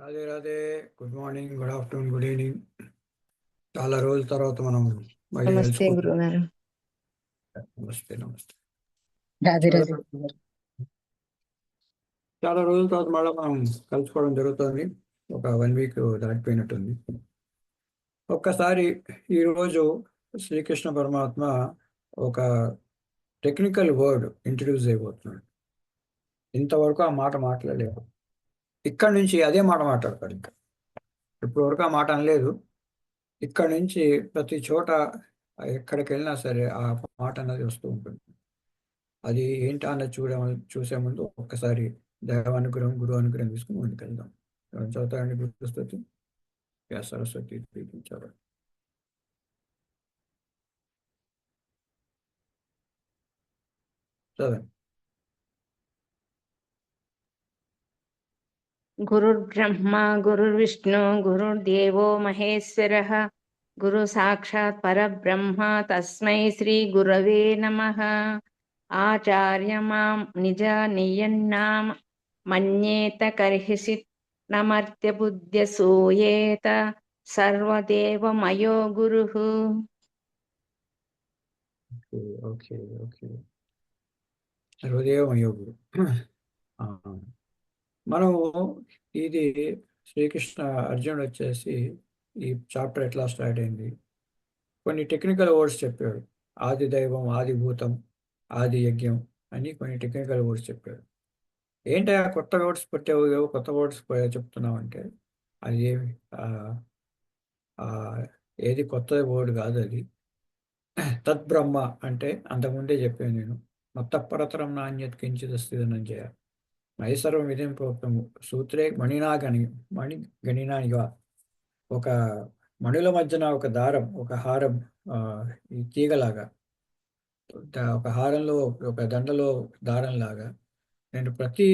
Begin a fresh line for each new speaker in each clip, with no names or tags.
Radhe Radhe. Good morning, good afternoon, good evening. చాలా రోజుల తర్వాత మనం మళ్ళీ
నమస్తే
కలుసుకుంటున్నాం.
గురుగారు.
నమస్తే నమస్తే.
రాధే
చాలా
రాధే.
చాలా రోజుల తర్వాత మళ్ళీ మనం కలుసుకోవడం జరుగుతుంది. ఒక 1 వీక్ దాటిపోయినట్టుంది. ఒక్కసారి ఈరోజు శ్రీకృష్ణ పరమాత్మ ఒక టెక్నికల్ వర్డ్ ఇంట్రడ్యూస్ అయిపోతున్నాడు. ఇంతవరకు ఆ మాట మాట్లాడలేదు. ఇక్కడి నుంచి అదే మాట మాట్లాడతాడు. ఇంకా ఇప్పటి వరకు ఆ మాట అనలేదు. ఇక్కడ నుంచి ప్రతి చోట ఎక్కడికి వెళ్ళినా సరే ఆ మాట అన్నది వస్తూ ఉంటుంది. అది ఏంటా అన్నది చూసే ముందు ఒక్కసారి దైవానుగ్రహం, గురువు అనుగ్రహం తీసుకుని ముందుకెళ్దాం. చదువుతారండి గురుస్థుతి. యా సరస్వతి ప్రీతించారు. చదవండి.
గురుర్బ్రహ్మ గురుర్విష్ణు గురుర్దేవో మహేశ్వరః గురు సాక్షాత్ పరబ్రహ్మ తస్మై శ్రీ గురవే నమః. ఆచార్యమాం నిజ నియన్నాం మన్యేత కర్హిసిత్ నమర్త్య బుద్ధ్య సూయేత సర్వదేవమయో గురుః.
Okay okay okay. సర్వదేవం యోగుడు. ఆ, మనము ఇది శ్రీకృష్ణ అర్జునుడు వచ్చేసి ఈ చాప్టర్ ఎట్లా స్టార్ట్ అయింది, కొన్ని టెక్నికల్ వర్డ్స్ చెప్పాడు. ఆది దైవం, ఆది భూతం, ఆది యజ్ఞం అని కొన్ని టెక్నికల్ వర్డ్స్ చెప్పాడు. ఏంటి ఆ కొత్త వర్డ్స్ పెట్టావు, ఏవో కొత్త వర్డ్స్ చెప్తున్నావు అంటే అది ఆ, ఆ, ఏది కొత్త వర్డ్ కాదు అది. తద్బ్రహ్మ అంటే అంతకుముందే చెప్పాను నేను. మత్తపరతరం నాణ్యత్ కించిత్ అస్తిదనం చేయ మహేశ్వరం ఇదేం ప్రోక్తము సూత్రే మణి గణినానిగా. ఒక మణుల మధ్యన ఒక దారం, ఒక హారం, ఆ, ఈ తీగలాగా, ఒక హారంలో, ఒక దండలో దారంలాగా నేను ప్రతి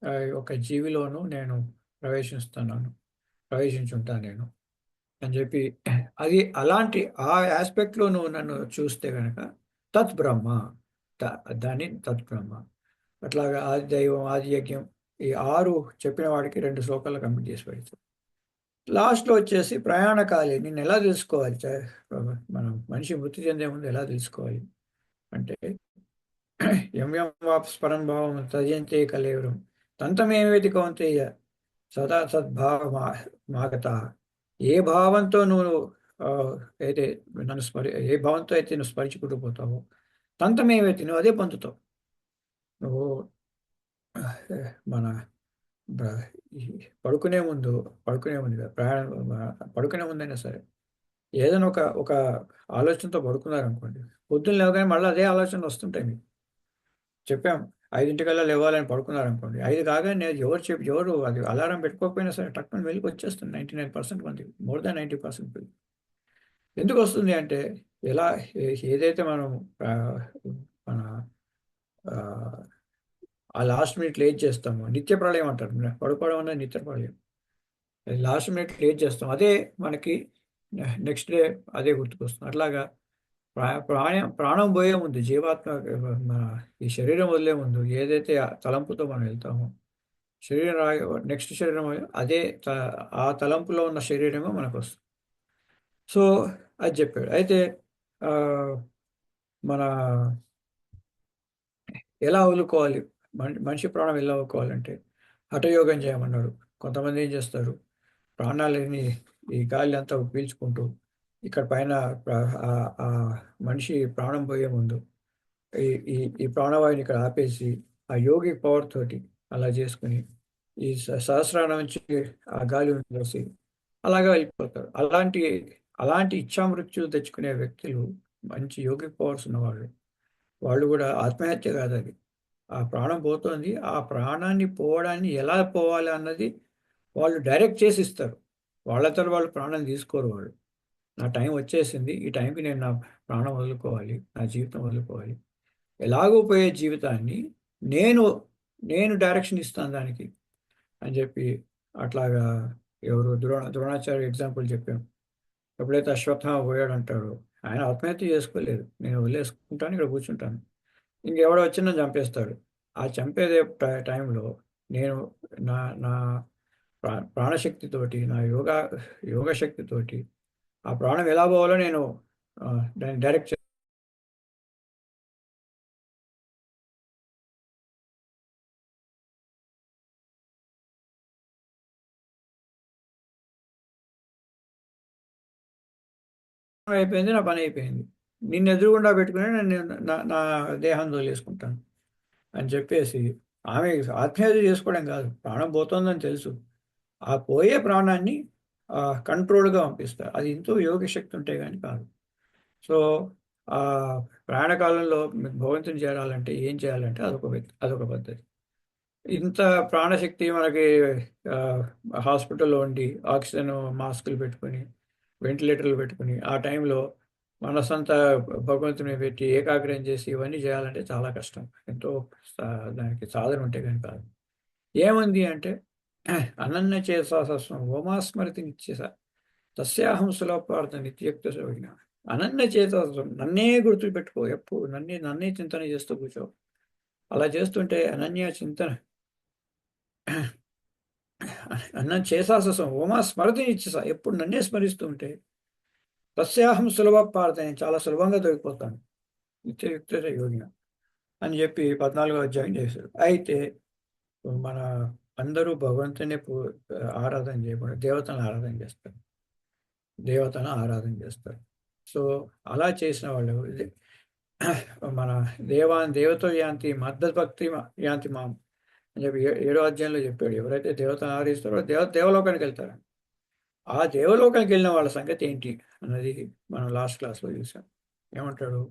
ఆ, ఒక జీవిలోనూ నేను ప్రవేశిస్తున్నాను, ప్రవేశించుంటాను నేను అని చెప్పి, అది అలాంటి ఆ ఆస్పెక్ట్లో నువ్వు నన్ను చూస్తే కనుక తత్ బ్రహ్మ, దాన్ని తత్ బ్రహ్మ. అట్లాగా ఆది దైవం, ఆది యజ్ఞం, ఈ 6 చెప్పిన వాడికి 2 శ్లోకాలు కంప్లీట్ చేసి పెడతాం. లాస్ట్లో వచ్చేసి ప్రయాణకాలి నిన్ను ఎలా తెలుసుకోవాలి, మనం మనిషి మృతి చెందే ముందు ఎలా తెలుసుకోవాలి అంటే ఎం ఎం వాప్స్ పరంభావం తజంతే కలేవరం తంతమేవేతి కౌంతేయ సదా మాగత. ఏ భావంతో నువ్వు ఆ, అయితే ఏ భావంతో అయితే నువ్వు స్మరించుకుంటూ పోతావో తంతమేవేతి నువ్వు అదే పొందుతావు. నువ్వు ఆ, మన బ- ఈ పడుకునే ముందు, కాదు, పడుకునే ముందైనా సరే ఏదైనా ఒక ఒక ఆలోచనతో పడుకున్నారనుకోండి, పొద్దున్న లేవగానే మళ్ళీ అదే ఆలోచనలు వస్తుంటాయి మీకు. చెప్పాం, 5 గంటలకల్లా లేవాలని పడుకున్నారనుకోండి, 5 కాగానే ఎవరు అది అలారం పెట్టుకోకపోయినా సరే టక్కుని వెళ్ళి వచ్చేస్తుంది. 99% మంది, మోర్ దాన్ 90% ఎందుకు వస్తుంది అంటే, ఎలా ఏదైతే మనం ఆ, మన ఆ, ఆ లాస్ట్ మినిట్ లేట్ చేస్తామో నిత్య ప్రళయం అంటారు. పడుకోవడం అనేది నిత్య ప్రళయం. లాస్ట్ మినిట్ లేట్ చేస్తాం, అదే మనకి నెక్స్ట్ డే అదే గుర్తుకొస్తుంది. అట్లాగా ప్రాణం పోయే ముందు, జీవాత్మ మన ఈ శరీరం వదిలే ముందు ఏదైతే ఆ తలంపుతో మనం వెళ్తామో, శరీరం నెక్స్ట్ శరీరం అదే ఆ తలంపులో ఉన్న శరీరమే మనకు వస్తుంది. సో అది చెప్పాడు. అయితే ఆ, మన ఎలా వదులుకోవాలి, మనిషి ప్రాణం ఎలా వదులుకోవాలంటే హఠయోగం చేయమన్నాడు. కొంతమంది ఏం చేస్తారు, ప్రాణాలని ఈ గాలి అంతా పీల్చుకుంటూ ఇక్కడ పైన ఆ మనిషి ప్రాణం పోయే ముందు ఈ ఈ ఈ ప్రాణవాయువుని ఇక్కడ ఆపేసి ఆ యోగిక్ పవర్ తోటి అలా చేసుకుని ఈ సహస్రారం నుంచి ఆ గాలి వదిలేసి అలాగే వెళ్ళిపోతారు. అలాంటి అలాంటి ఇచ్ఛామృత్యులు తెచ్చుకునే వ్యక్తులు మంచి యోగిక్ పవర్స్ ఉన్నవాళ్ళు. వాళ్ళు కూడా ఆత్మహత్య కాదు అది. ఆ ప్రాణం పోతుంది, ఆ ప్రాణాన్ని పోవడాన్ని ఎలా పోవాలి అన్నది వాళ్ళు డైరెక్ట్ చేసి ఇస్తారు. వాళ్ళతో వాళ్ళు ప్రాణం తీసుకోరు. వాళ్ళు నా టైం వచ్చేసింది, ఈ టైంకి నేను నా ప్రాణం వదులుకోవాలి, నా జీవితం వదులుకోవాలి, ఎలాగో పోయే జీవితాన్ని నేను నేను డైరెక్షన్ ఇస్తాను దానికి అని చెప్పి, అట్లాగా ఎవరు ద్రోణాచార్య ఎగ్జాంపుల్ చెప్పాం. ఎప్పుడైతే అశ్వత్థామ పోయాడు అంటాడు, ఆయన ఆత్మహత్య చేసుకోలేదు, నేను వదిలేసుకుంటాను, ఇక్కడ కూర్చుంటాను, ఇంకెవడో వచ్చి నన్ను చంపేస్తాడు. ఆ చంపేదే టైంలో నేను నా నా ప్రాణశక్తితోటి, నా యోగ శక్తితోటి ఆ ప్రాణం ఎలా పోవాలో నేను దాన్ని డైరెక్ట్ అయిపోయింది, నా పని అయిపోయింది. నిన్ను ఎదురుగుండా పెట్టుకుని నేను నా దేహం వదిలేసుకుంటాను అని చెప్పేసి ఆమె ఆత్మహత్య చేసుకోవడం కాదు, ప్రాణం పోతుందని తెలుసు, ఆ పోయే ప్రాణాన్ని కంట్రోల్గా పంపిస్తారు. అది ఎంతో యోగ శక్తి ఉంటే కానీ కాదు. సో ఆ ప్రయాణకాలంలో మీకు భగవంతుని చేరాలంటే ఏం చేయాలంటే అదొక పద్ధతి. ఇంత ప్రాణశక్తి మనకి ఆ, హాస్పిటల్లో ఉండి ఆక్సిజన్ మాస్కులు పెట్టుకొని వెంటిలేటర్లు పెట్టుకుని ఆ టైంలో మనసంతా భగవంతుని పెట్టి ఏకాగ్రం చేసి ఇవన్నీ చేయాలంటే చాలా కష్టం. ఎంతో దానికి సాధన ఉంటే కానీ కాదు. ఏముంది అంటే అనన్య చేసాసస్వం ఓమాస్మృతి నిత్యస తస్యాహం సులభార్థ నిత్యయుక్త సౌజ్ఞ. అనన్య చేసాసస్వం, నన్నే గుర్తు పెట్టుకో, ఎప్పుడు నన్నే చింతన చేస్తూ కూర్చో. అలా చేస్తుంటే అనన్య చింతన అన్నం చేసాససం ఓమా స్మరతి నిత్యస, ఎప్పుడు నన్నే స్మరిస్తూ ఉంటే తస్యాహం సులభ పార్థ, నేను చాలా సులభంగా దొరికిపోతాను నిత్యయుక్త యోగిన అని చెప్పి 14వ అధ్యాయం చేశాడు. అయితే మన అందరూ భగవంతుని ఆరాధన చేయకుండా దేవతను ఆరాధన చేస్తారు. సో అలా చేసిన వాళ్ళు మన దేవతో యాంతి మద్దభక్తి యాంతి మాం అని చెప్పి 7వ అధ్యాయంలో చెప్పాడు. ఎవరైతే దేవతను ఆరాధిస్తారో దేవలోకానికి వెళ్తారు. ఆ దేవలోకానికి వెళ్ళిన వాళ్ళ సంగతి ఏంటి అన్నది మనం లాస్ట్ క్లాస్లో చూసాం. ఏమంటాడు?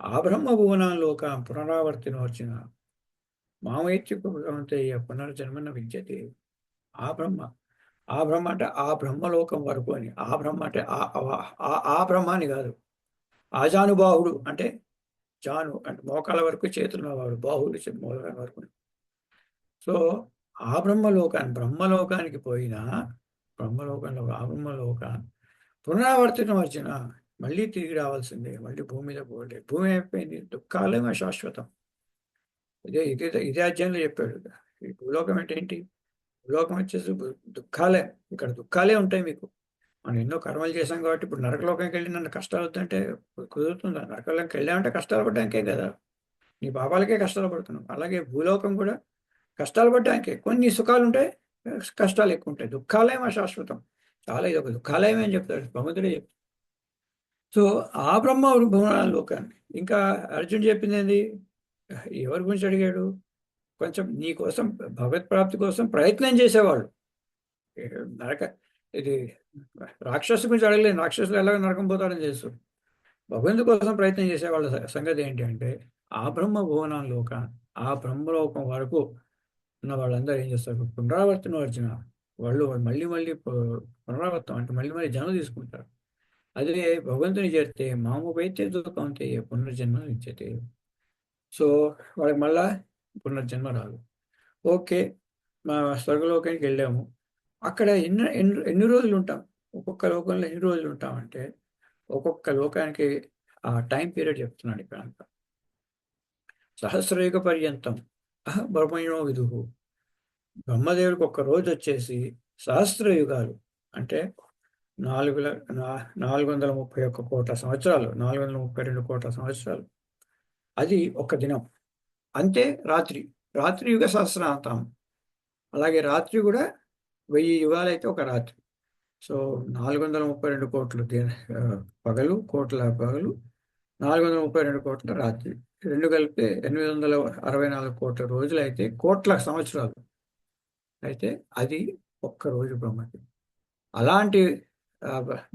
ఆ బ్రహ్మ భువనాల్లోక పునరావర్తినోర్చిన మామైత్య పునర్జన్మన విద్యతే. ఆ బ్రహ్మ అంటే ఆ బ్రహ్మలోకం వరకు అని. ఆ బ్రహ్మ అంటే ఆ బ్రహ్మ అని కాదు. ఆజానుబాహుడు అంటే జాను అంటే మోకాల వరకు చేతులు వాడు, బాహుడు మోకాల వరకు. సో ఆ బ్రహ్మలోకానికి పోయినా బ్రహ్మలోకంలో ఆ బ్రహ్మలోకాన్ని పునరావర్తనం వచ్చిన మళ్ళీ తిరిగి రావాల్సిందే, మళ్ళీ భూమి మీద పోలే. భూమి అయిపోయింది, దుఃఖాలేమో శాశ్వతం. ఇదే అధ్యాయంలో చెప్పాడు. ఈ భూలోకం అంటే ఏంటి? భూలోకం వచ్చేసి దుఃఖాలే. ఇక్కడ దుఃఖాలే ఉంటాయి మీకు. మనం ఎన్నో కర్మలు చేశాం కాబట్టి ఇప్పుడు నరకలోకంకి వెళ్ళి నన్ను కష్టాలు వద్దంటే కుదురుతుందా? నరకలోకి వెళ్ళామంటే కష్టాలు పడ్డానికే కదా, నీ పాపాలకే కష్టాలు పడుతున్నాం. అలాగే భూలోకం కూడా కష్టాలు పడ్డానికే. కొన్ని సుఖాలు ఉంటాయి, కష్టాలు ఎక్కువ ఉంటాయి. దుఃఖాలయం శాశ్వతం. చాలా ఇది ఒక దుఃఖాలయమే అని చెప్తాడు భగవంతుడే చెప్తాడు. సో ఆ బ్రహ్మ భువనాల లోకాన్ని ఇంకా అర్జున్ చెప్పింది ఏంది? ఎవరి గురించి అడిగాడు? కొంచెం నీ కోసం భగవత్ ప్రాప్తి కోసం ప్రయత్నం చేసేవాళ్ళు. నరక ఇది రాక్షసు గురించి అడగలేదు. రాక్షసులు ఎలాగో నరకం పోతారని తెలుసు. భగవంతు కోసం ప్రయత్నం చేసే వాళ్ళ సంగతి ఏంటి అంటే ఆ బ్రహ్మ భువనాల్లోక ఆ బ్రహ్మలోకం వరకు ఉన్న వాళ్ళందరూ ఏం చేస్తారు? పునరావర్తన వచ్చిన వాళ్ళు మళ్ళీ మళ్ళీ పునరావర్తం అంటే మళ్ళీ మళ్ళీ జన్మ తీసుకుంటారు. అదే భగవంతుని చేరితే మామూపైతే దుఃఖంతే పునర్జన్మ ఇచ్చతే. సో వాళ్ళకి మళ్ళా పునర్జన్మ రాదు. ఓకే, మా స్వర్గలోకానికి వెళ్ళాము. అక్కడ ఎన్ని రోజులు ఉంటాం? ఒక్కొక్క లోకంలో ఎన్ని రోజులు ఉంటామంటే ఒక్కొక్క లోకానికి ఆ టైం పీరియడ్ చెప్తున్నాడు ఇక్కడ అంతా. సహస్రయుగ పర్యంతం బ్రహ్మణో విదుహు. బ్రహ్మదేవుడికి ఒక్క రోజు వచ్చేసి సహస్రయుగాలు అంటే 431 కోట్ల సంవత్సరాలు, 432 కోట్ల సంవత్సరాలు. అది ఒక దినం. అంతే రాత్రి యుగ సహస్రాంతం. అలాగే రాత్రి కూడా 1000 యుగాలు అయితే ఒక రాత్రి. సో 432 కోట్లు పగలు, కోట్ల పగలు, 432 కోట్ల రాత్రి, రెండు కలిపితే 864 కోట్ల రోజులు అయితే కోట్ల సంవత్సరాలు అయితే అది ఒక్క రోజు బ్రహ్మకి. అలాంటి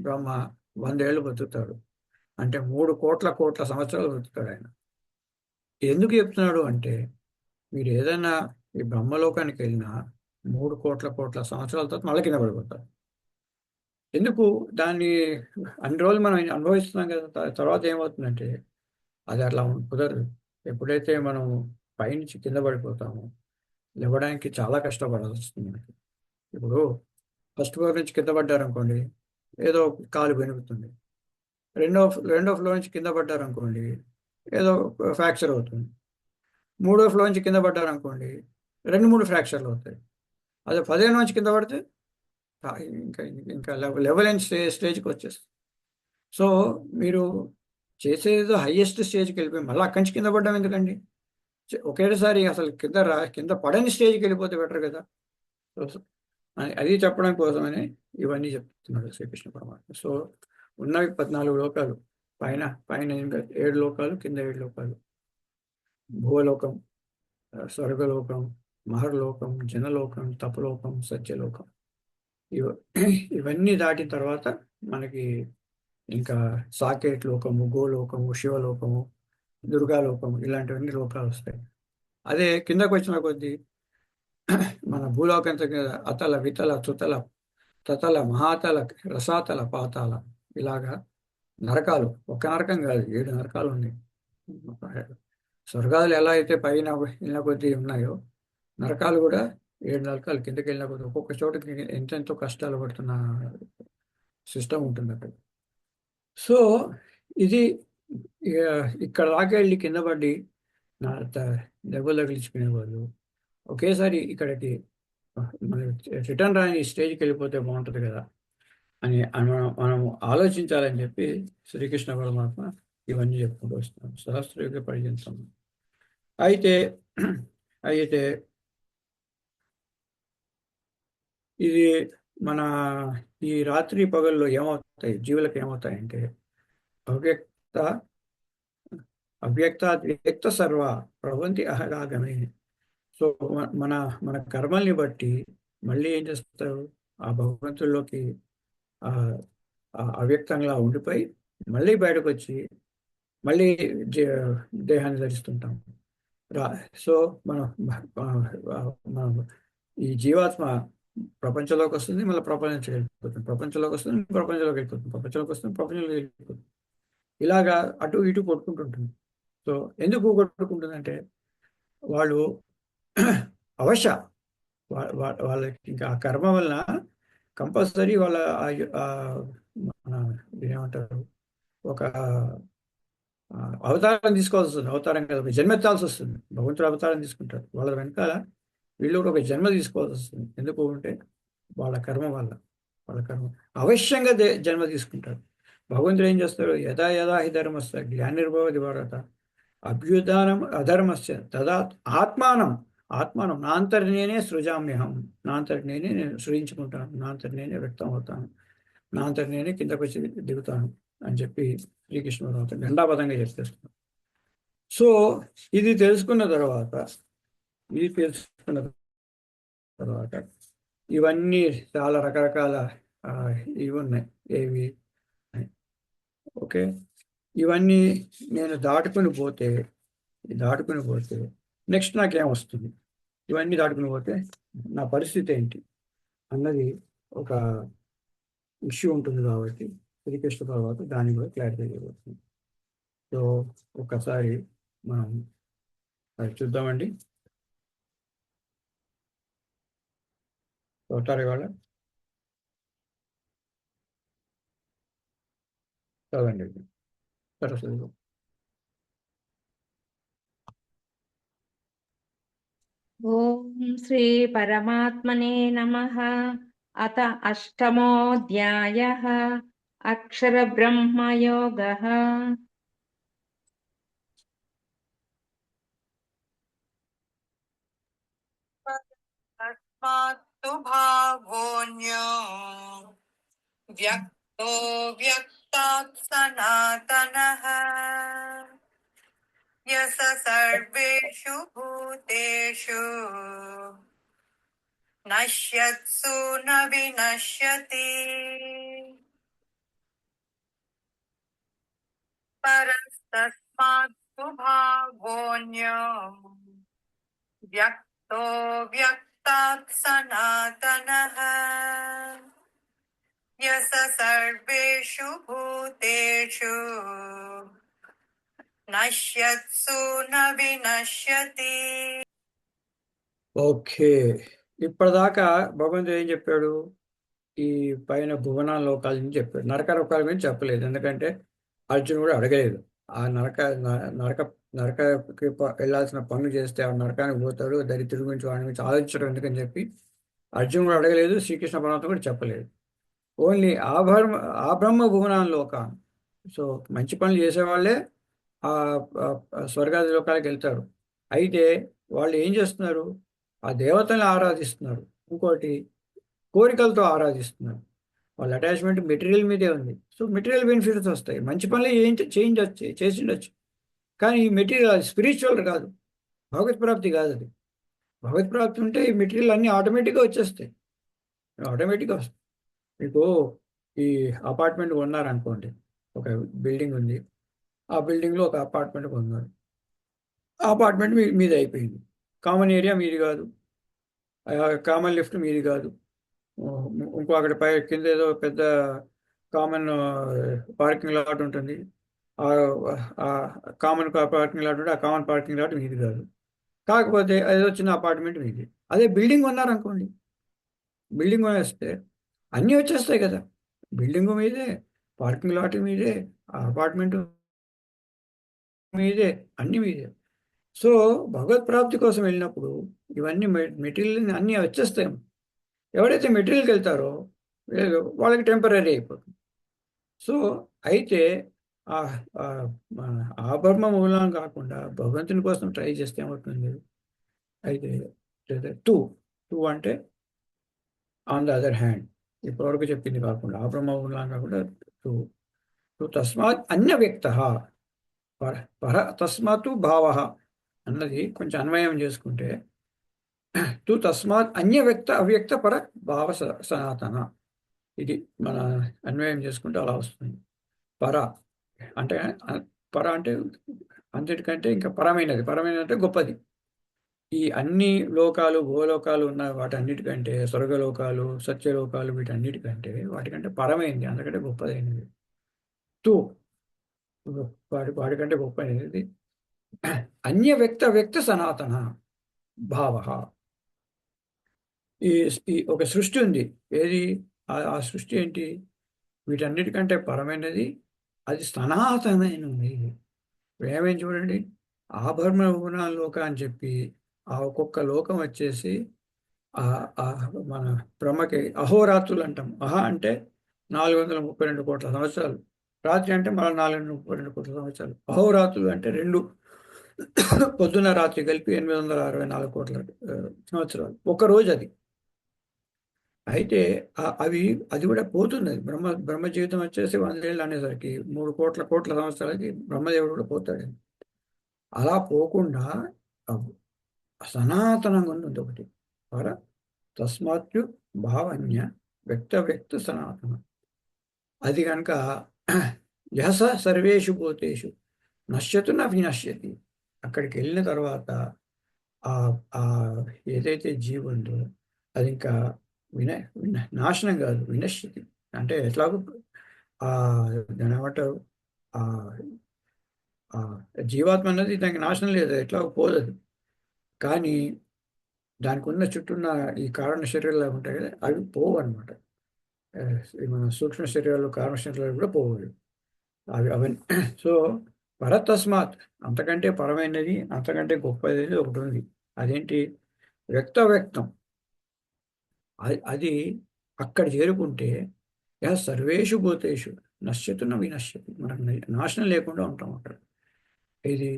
బ్రహ్మ 100 ఏళ్ళు బతుకుతాడు. అంటే 3 కోట్ల సంవత్సరాలు బతుకుతాడు ఆయన. ఎందుకు చెప్తున్నాడు అంటే మీరు ఏదైనా ఈ బ్రహ్మలోకానికి వెళ్ళినా 3 కోట్ల సంవత్సరాల తర్వాత మళ్ళీ కింద పడిపోతారు. ఎందుకు? దాన్ని అన్ని రోజులు మనం అనుభవిస్తున్నాం కదా, తర్వాత ఏమవుతుందంటే అది అట్లా కుదరదు. ఎప్పుడైతే మనం పైనుంచి కింద పడిపోతామో లేవడానికి చాలా కష్టపడాల్సి వస్తుంది మనకి. ఇప్పుడు ఫస్ట్ ఫ్లోర్ నుంచి కింద పడ్డారనుకోండి, ఏదో కాలు బెనుకుతుంది. రెండో ఫ్లోర్ నుంచి కింద పడ్డారనుకోండి, ఏదో ఫ్రాక్చర్ అవుతుంది. 3వ ఫ్లోర్ నుంచి కింద పడ్డారనుకోండి, 2-3 ఫ్రాక్చర్లు అవుతాయి. అదే 15 నుంచి కింద పడితే ఆ, ఇంకా ఇంకా లెవెల్ అండ్ స్టేజ్కి వచ్చేస్తుంది. సో మీరు చేసేదో హైయెస్ట్ స్టేజ్కి వెళ్ళిపోయి మళ్ళీ అక్కడి నుంచి కింద పడ్డం ఎందుకండి? ఒకేసారి అసలు కింద పడని స్టేజ్కి వెళ్ళిపోతే బెటర్ కదా. సో అది చెప్పడం కోసమని ఇవన్నీ చెప్తున్నాడు శ్రీకృష్ణ పరమాత్మ. సో ఉన్నవి 14 లోకాలు, పైన పైన ఇంకా 7 లోకాలు, కింద 7 లోకాలు. భూలోకం, స్వర్గలోకం, మహర్లోకం, జనలోకం, తపలోకం, సత్యలోకం. ఇవ ఇవన్నీ దాటిన తర్వాత మనకి ఇంకా సాకేట్ లోకము, గోలోకము, శివలోకము, దుర్గాలోకము, ఇలాంటివన్నీ లోకాలు వస్తాయి. అదే కిందకు వచ్చిన కొద్దీ మన భూలోకం దగ్గర అతల, వితల, తుతల, తతల, మహాతల, రసాతల, పాతాల, ఇలాగా నరకాలు. ఒక నరకం కాదు, 7 నరకాలు ఉన్నాయి. స్వర్గాలు ఎలా అయితే పైన వెళ్ళిన కొద్దీ ఉన్నాయో, నరకాలు కూడా 7 నరకాలు కిందకి వెళ్ళిన కొద్దీ ఒక్కొక్క చోటకి ఎంతెంతో కష్టాలు పడుతున్న సిస్టమ్ ఉంటుంది అక్కడ. సో ఇది ఇక ఇక్కడ దాకా వెళ్ళి కింద పడి దెబ్బలు తగిలించుకునే వాళ్ళు ఒకేసారి ఇక్కడికి మనం రిటర్న్ రాని స్టేజ్కి వెళ్ళిపోతే బాగుంటుంది కదా అని మనం ఆలోచించాలని చెప్పి శ్రీకృష్ణ పరమాత్మ ఇవన్నీ చెప్పుకుంటూ వస్తున్నాం సహస్రయుగ పర్యంతం. అయితే అయితే ఇది మన ఈ రాత్రి పగల్లో ఏమవుతాయి, జీవులకు ఏమవుతాయంటే అవ్యక్త అవ్యక్త వ్యక్త సర్వ ప్రవంతి అహరాగమే. సో మన మన కర్మల్ని బట్టి మళ్ళీ ఏం చేస్తారు, ఆ భగవంతుల్లోకి ఆ అవ్యక్తంగా ఉండిపోయి మళ్ళీ బయటకు వచ్చి మళ్ళీ దేహాన్ని ధరిస్తుంటాం. రా సో మనం మనం ఈ జీవాత్మ ప్రపంచంలోకి వస్తుంది, మళ్ళీ ప్రపంచంలోకి వెళ్ళిపోతుంది, ప్రపంచంలోకి వస్తుంది, ప్రపంచంలోకి వెళ్ళిపోతుంది, ప్రపంచంలోకి వస్తుంది, ప్రపంచంలోకి వెళ్ళిపోతుంది. ఇలాగా అటు ఇటు కొట్టుకుంటుంటుంది. సో ఎందుకు కొట్టుకుంటుందంటే వాళ్ళు అవశ్య వాళ్ళకి ఇంకా ఆ కర్మ వలన కంపల్సరీ వాళ్ళ మన ఏమంటారు, ఒక అవతారం తీసుకోవాల్సి వస్తుంది. అవతారం కదా, ఒక జన్మ ఎత్తాల్సి వస్తుంది. భగవంతుడు అవతారం తీసుకుంటారు. వాళ్ళ వెనకాల వీళ్ళు కూడా ఒక జన్మ తీసుకోవాల్సి వస్తుంది. ఎందుకు అంటే వాళ్ళ కర్మ వల్ల, వాళ్ళ కర్మ అవశ్యంగా జన్మ తీసుకుంటారు. భగవంతుడు ఏం చేస్తారు, యథా యథా హి ధర్మస్య గ్లానిర్భవతి భారత అభ్యుదానం అధర్మస్య తదా ఆత్మానం ఆత్మానం నాంతటి నేనే సృజామ్యహం. నాంతటి నేనే నేను సృజించుకుంటాను, నాంతటి నేనే వ్యక్తం అవుతాను, నాంతటి నేనే కిందకు వచ్చి దిగుతాను అని చెప్పి శ్రీకృష్ణ పరమాత్మ ఘంటాపథంగా చెప్పేస్తున్నాను. సో ఇది తెలుసుకున్న తర్వాత ఇవన్నీ చాలా రకరకాల ఇవి ఉన్నాయి. ఏవి ఓకే, ఇవన్నీ నేను దాటుకుని పోతే నెక్స్ట్ నాకేం వస్తుంది, ఇవన్నీ దాటుకుని పోతే నా పరిస్థితి ఏంటి అన్నది ఒక ఇష్యూ ఉంటుంది. కాబట్టి శ్రీకృష్ణ తర్వాత దాన్ని కూడా క్లారిఫై చేయబడుతుంది. సో ఒకసారి మనం అది చూద్దామండి. చదువుతారు ఇవాళ, చదవండి సరస్వతి.
ఓం శ్రీ పరమాత్మనే నమః. అత అష్టమోऽధ్యాయः అక్షర బ్రహ్మయోగः.
तस्मात्तु भावोऽन्यो व्यक्तो व्यक्तात् सनातनः यस सर्वेषु भूतेषु नश्यत्सु न विनश्यति परस्तस्मात्तु भावोऽन्यो व्यक्तो व्यक्तात् सनातनः यस सर्वेषु भूतेषु नश्यत्सु न विनश्यति.
ఓకే, ఇప్పటిదాకా భగవంతుడు ఏం చెప్పాడు, ఈ పైన భువన లోకాల నుంచి చెప్పాడు, నరక లోకాల గురించి చెప్పలేదు. ఎందుకంటే అర్జునుడు కూడా అడగలేదు. ఆ నరక నరకకి వెళ్ళాల్సిన పనులు చేస్తే ఆ నరకానికి పోతాడు, దరిద్రుడి గురించి వాడి గురించి ఆలోచించడం ఎందుకని చెప్పి అర్జునుడు అడగలేదు, శ్రీకృష్ణ పరమాత్మ కూడా చెప్పలేదు. ఓన్లీ ఆ బ్రహ్మ భువనాల్లోక. సో మంచి పనులు చేసేవాళ్ళే ఆ స్వర్గాది లోకాలకు వెళ్తారు. అయితే వాళ్ళు ఏం చేస్తున్నారు? ఆ దేవతల్ని ఆరాధిస్తున్నారు. ఇంకోటి కోరికలతో ఆరాధిస్తున్నారు. వాళ్ళ అటాచ్మెంట్ మెటీరియల్ మీదే ఉంది. సో మెటీరియల్ బెనిఫిట్స్ వస్తాయి. మంచి పనులు చేయించవచ్చు, చేసిండొచ్చు. కానీ ఈ మెటీరియల్ స్పిరిచువల్ కాదు, భగవత్ ప్రాప్తి కాదు అది. భగవత్ ప్రాప్తి ఉంటే ఈ మెటీరియల్ అన్నీ ఆటోమేటిక్గా వచ్చేస్తాయి. ఆటోమేటిక్గా వస్తాయి. మీకు ఈ అపార్ట్మెంట్ కొన్నారనుకోండి, ఒక బిల్డింగ్ ఉంది, ఆ బిల్డింగ్లో ఒక అపార్ట్మెంట్ కొన్నారు. ఆ అపార్ట్మెంట్ మీది అయిపోయింది. కామన్ ఏరియా మీది కాదు, కామన్ లిఫ్ట్ మీది కాదు. ఇంకో అక్కడ పై కింద ఏదో పెద్ద కామన్ పార్కింగ్ లాట్ ఉంటుంది. ఆ కామన్ పార్కింగ్ లాట్ ఉంటే ఆ కామన్ పార్కింగ్ లాట్ మీది కాదు. కాకపోతే ఏదో చిన్న అపార్ట్మెంట్ మీది. అదే బిల్డింగ్ కొన్నారనుకోండి, బిల్డింగ్ కొనేస్తే అన్నీ వచ్చేస్తాయి కదా. బిల్డింగ్ మీదే, పార్కింగ్ లాట్ మీదే, ఆ అపార్ట్మెంట్ మీదే, అన్ని మీదే. సో భగవత్ ప్రాప్తి కోసం వెళ్ళినప్పుడు ఇవన్నీ మెటీరియల్ అన్నీ వచ్చేస్తాయి. ఎవరైతే మెటీరియల్కి వెళ్తారో వాళ్ళకి టెంపరీ అయిపోతుంది. సో అయితే ఆ ఆ, మన ఆభరణ మూలం కాకుండా భగవంతుని కోసం ట్రై చేస్తే ఏమవుతుంది? అయితే టూ టూ అంటే ఆన్ ద అదర్ హ్యాండ్, ఇప్పటివరకు చెప్పింది కాకుండా ఆభరణ మూలం కాకుండా టూ టూ తస్మాత్ అన్య వ్యక్త పర పర తస్మాత్తు భావ అన్నది కొంచెం అన్వయం చేసుకుంటే తు తస్మాత్ అన్య వ్యక్త అవ్యక్త పర భావ సనాతన, ఇది మన అన్వయం చేసుకుంటే అలా వస్తుంది. పర అంటే పర అంటే అంతటికంటే ఇంకా పరమైనది, పరమైనది అంటే గొప్పది. ఈ అన్ని లోకాలు భూలోకాలు ఉన్న వాటన్నిటికంటే, స్వర్గలోకాలు సత్యలోకాలు వీటన్నిటికంటే వాటికంటే పరమైంది, అందుకంటే గొప్పదైనది. తు వాడికంటే గొప్పది అన్య వ్యక్త వ్యక్త సనాతన భావ. ఈ ఈ ఒక సృష్టి ఉంది. ఏది? ఆ సృష్టి ఏంటి? వీటన్నిటికంటే పరమైనది, అది సనాతనమైనది. ఏమేం చూడండి, ఆభరణ భువనాల లోక అని చెప్పి ఆ ఒక్కొక్క లోకం వచ్చేసి ఆ ఆ మన బ్రహ్మకి అహోరాత్రులు అంటాం. అంటే 432 కోట్ల సంవత్సరాలు. రాత్రి అంటే మళ్ళీ 432 కోట్ల సంవత్సరాలు. అహోరాత్రులు అంటే రెండు, పొద్దున్న రాత్రి కలిపి 864 కోట్ల సంవత్సరాలు. ఒక రోజు అది. అయితే అది కూడా పోతుంది. బ్రహ్మ జీవితం వచ్చేసి 100 ఏళ్ళు అనేసరికి 3 కోట్ల సంవత్సరాలకి బ్రహ్మదేవుడు కూడా పోతాడు. అలా పోకుండా సనాతనంగా ఉంది ఒకటి. పర తస్మాత్తు భావన్య వ్యక్త సనాతనం. అది కనుక యహస సర్వేషు భూతేషు నశ్యతు న వినశ్యతి. అక్కడికి వెళ్ళిన తర్వాత ఆ ఆ ఏదైతే జీవి ఉందో అది ఇంకా నాశనం కాదు, వినశ్యతి. అంటే ఎట్లాగో ఆ దాని ఏమంటారు, ఆ ఆ జీవాత్మ అన్నది దానికి నాశనం లేదు, ఎట్లాగో పోదది. కానీ దానికి ఉన్న చుట్టూన్న ఈ కారణ శరీరాలు ఉంటాయి కదా, అవి పోవు అనమాట. మన సూక్ష్మ శరీరాలు కారణ శరీరాలు కూడా పోవు అవన్నీ. సో పరతస్మాత్, అంతకంటే పరమైనది, అంతకంటే గొప్పది ఒకటి ఉంది. అదేంటి? వ్యక్తం. అది అక్కడ చేరుకుంటే సర్వేషు భూతేషు నశ్యతున్న వినశ్యతి, మనకు నాశనం లేకుండా ఉంటాం అక్కడ. ఇది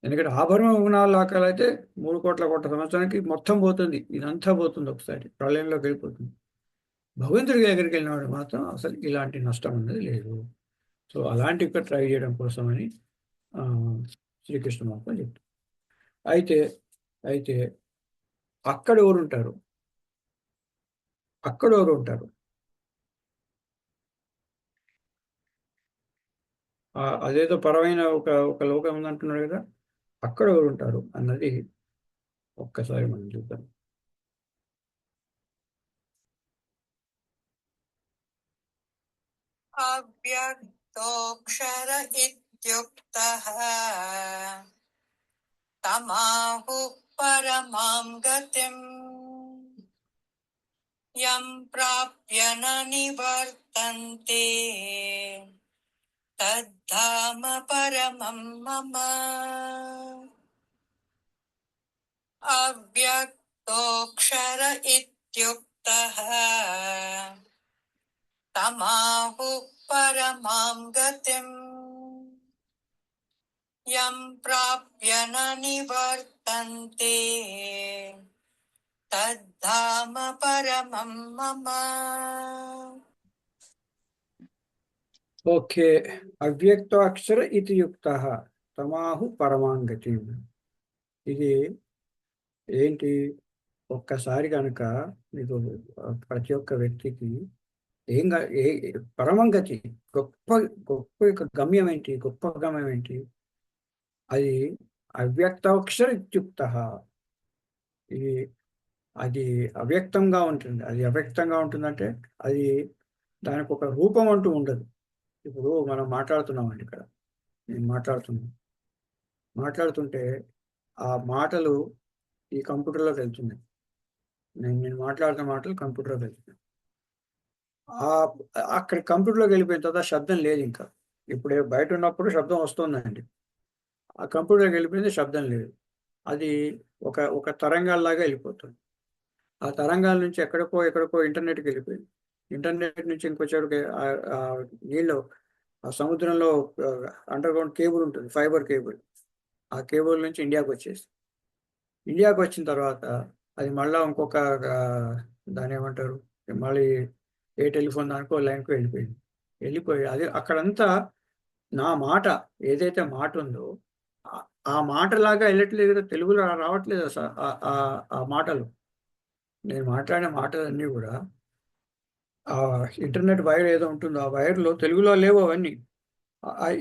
ఎందుకంటే ఆభరణ గుణాల లాకాలైతే 3 కోట్ల సంవత్సరానికి మొత్తం పోతుంది, ఇదంతా పోతుంది, ఒకసారి ప్రళయంలోకి వెళ్ళిపోతుంది. భగవంతుడి దగ్గరికి వెళ్ళిన వాడు మాత్రం అసలు ఇలాంటి నష్టం అనేది లేదు. సో అలాంటి ఇక్కడ ట్రై చేయడం కోసమని శ్రీకృష్ణ మహాత్మ చెప్తారు. అయితే అక్కడ ఎవరు ఉంటారు? అదేదో పరమైన ఒక లోకం ఉందంటున్నాడు కదా, అక్కడ ఎవరు ఉంటారు అన్నది ఒక్కసారి మనం చూద్దాం.
అవ్యక్తోక్షర ఇత్యుక్తః తమాహుః పరమాం గతిం యం ప్రాప్య న నివర్తంతే తద్ధామ పరమం మమ. అవ్యక్తోక్షర ఇత్యుక్తః इत्युक्तः तमाहुः परमां गतिम् यं प्राप्य न निवर्तन्ते तद्धाम परमं मम.
ఓకే. అవ్యక్తాక్షర ఇది యుక్త తమాహు పరమాంగతి. ఇది ఏంటి? ఒక్కసారి కనుక మీకు ప్రతి ఒక్క వ్యక్తికి ఏం పరమంగతి, గొప్ప గొప్ప యొక్క గమ్యం ఏంటి? గొప్ప గమ్యం ఏంటి? అది అవ్యక్తాక్షర ఇత్యుక్త. ఇది అది అవ్యక్తంగా ఉంటుంది. అది అవ్యక్తంగా ఉంటుందంటే అది దానికి ఒక రూపం అంటూ ఉండదు. ఇప్పుడు మనం మాట్లాడుతున్నామండి, ఇక్కడ నేను మాట్లాడుతుంటే ఆ మాటలు ఈ కంప్యూటర్లోకి వెళ్తున్నాయి. నేను మాట్లాడుతున్న మాటలు కంప్యూటర్లోకి వెళ్తున్నాయి. అక్కడ కంప్యూటర్లోకి వెళ్ళిపోయిన తర్వాత శబ్దం లేదు ఇంకా. ఇప్పుడు బయట ఉన్నప్పుడు శబ్దం వస్తుందండి, ఆ కంప్యూటర్కి వెళ్ళిపోయింది, శబ్దం లేదు. అది ఒక ఒక తరంగాల్లాగా వెళ్ళిపోతుంది. ఆ తరంగాల నుంచి ఎక్కడికో ఇంటర్నెట్కి వెళ్ళిపోయింది. ఇంటర్నెట్ నుంచి ఇంకొచ్చేటికి నీళ్ళు, ఆ సముద్రంలో అండర్ గ్రౌండ్ కేబుల్ ఉంటుంది, ఫైబర్ కేబుల్. ఆ కేబుల్ నుంచి ఇండియాకి వచ్చేసి, ఇండియాకి వచ్చిన తర్వాత అది మళ్ళీ ఇంకొక దాని ఏమంటారు, మళ్ళీ ఏ టెలిఫోన్ దానికో లైన్కో వెళ్ళిపోయి అది అక్కడంతా నా మాట ఏదైతే మాట ఉందో ఆ మాటలాగా వెళ్ళట్లేదు కదా, తెలుగులో రావట్లేదు అసలు ఆ మాటలు. నేను మాట్లాడిన మాటలన్నీ కూడా ఆ ఇంటర్నెట్ వైర్ ఏదో ఉంటుందో ఆ వైర్లో తెలుగులో లేవు అవన్నీ.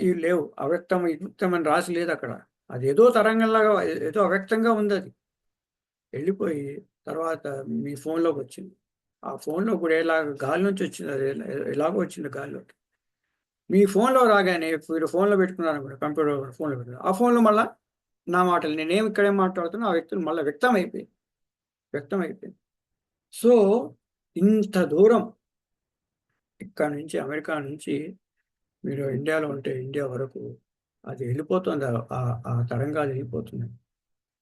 ఇవి లేవు, అవ్యక్తం యుక్తం అని రాసి లేదు అక్కడ. అది ఏదో తరంగంలాగా ఏదో అవ్యక్తంగా ఉంది. అది వెళ్ళిపోయి తర్వాత మీ ఫోన్లోకి వచ్చింది. ఆ ఫోన్లో కూడా ఎలాగ గాలి నుంచి వచ్చింది, అది ఎలాగో వచ్చింది గాలిలోకి. మీ ఫోన్లో రాగానే మీరు ఫోన్లో పెట్టుకున్నారు కూడా, కంప్యూటర్ ఫోన్లో పెట్టుకున్నారు, ఆ ఫోన్లో మళ్ళీ నా మాటలు నేనేం ఇక్కడేం మాట్లాడుతున్నా ఆ వ్యక్తులు మళ్ళీ వ్యక్తం అయిపోయింది. సో ఇంత దూరం ఇక్కడ నుంచి, అమెరికా నుంచి మీరు ఇండియాలో ఉంటే ఇండియా వరకు అది వెళ్ళిపోతుంది. ఆ తరంగాలు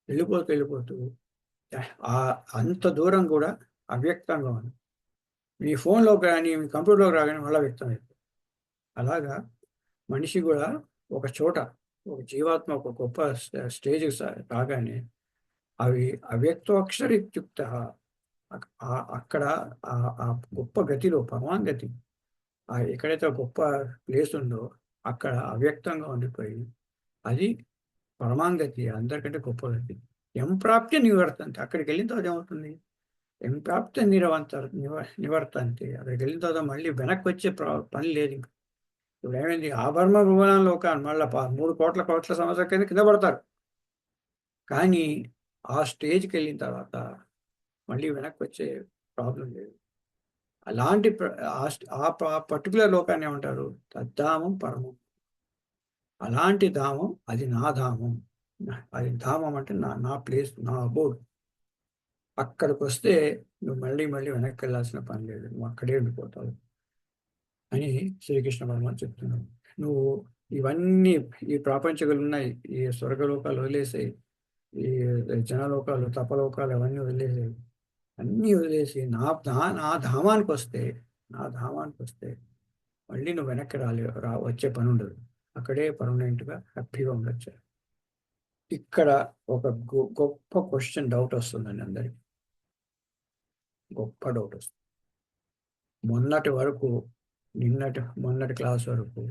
వెళ్ళిపోతూ అంత దూరం కూడా అవ్యక్తంగా ఉంది. మీ ఫోన్లో కానీ మీ కంప్యూటర్లోకి రాగానే మళ్ళీ వ్యక్తం అయిపోతుంది. అలాగా మనిషి కూడా ఒక చోట, ఒక జీవాత్మ ఒక గొప్ప స్టేజ్ రాగానే అవి అవ్యక్తాక్షరయుక్త అక్కడ ఆ గొప్ప గతిలో పరమాంగతి, ఎక్కడైతే గొప్ప ప్లేస్ ఉందో అక్కడ అవ్యక్తంగా ఉండిపోయి అది పరమాంగతి, అందరికంటే గొప్ప గతి. ఎంప్రాప్య నివర్తంతే, అక్కడికి వెళ్ళిన తర్వాత ఏమవుతుంది? ఎంప్రాప్య నివర్తంతే, అక్కడికి వెళ్ళిన తర్వాత మళ్ళీ వెనక్కి వచ్చే పని లేదు ఇంకా. ఇప్పుడు ఏమైంది? ఆభరణ భువనంలో మళ్ళీ 3 కోట్ల సంవత్సరాల కింద పడతారు. కానీ ఆ స్టేజ్కి వెళ్ళిన తర్వాత మళ్ళీ వెనక్కి వచ్చే ప్రాబ్లం లేదు. అలాంటి ఆ పర్టికులర్ లోకాన్ని ఏమంటారు? తద్ధామం పరమం. అలాంటి ధామం, అది నా ధామం. అది ధామం అంటే నా ప్లేస్, నా అబోర్డ్. అక్కడికి వస్తే నువ్వు మళ్ళీ వెనక్కి వెళ్ళాల్సిన పని లేదు, నువ్వు అక్కడే ఉండిపోతావు అని శ్రీకృష్ణ పరమాత్మ చెప్తున్నాడు. నువ్వు ఇవన్నీ ఈ ప్రాపంచికలు ఉన్నాయి, ఈ స్వర్గలోకాలు వదిలేసాయి, ఈ జనలోకాలు తపలోకాలు అవన్నీ వదిలేసాయి, అన్నీ వదిలేసి నా ధామానికి వస్తే మళ్ళీ నువ్వు వెనక్కి వచ్చే పని ఉండదు. అక్కడే పర్మనెంట్గా హ్యాపీగా ఉండొచ్చు. ఇక్కడ ఒక గొప్ప క్వశ్చన్, డౌట్ వస్తుందండి అందరికి. గొప్ప డౌట్ వస్తుంది. మొన్నటి క్లాస్ వరకు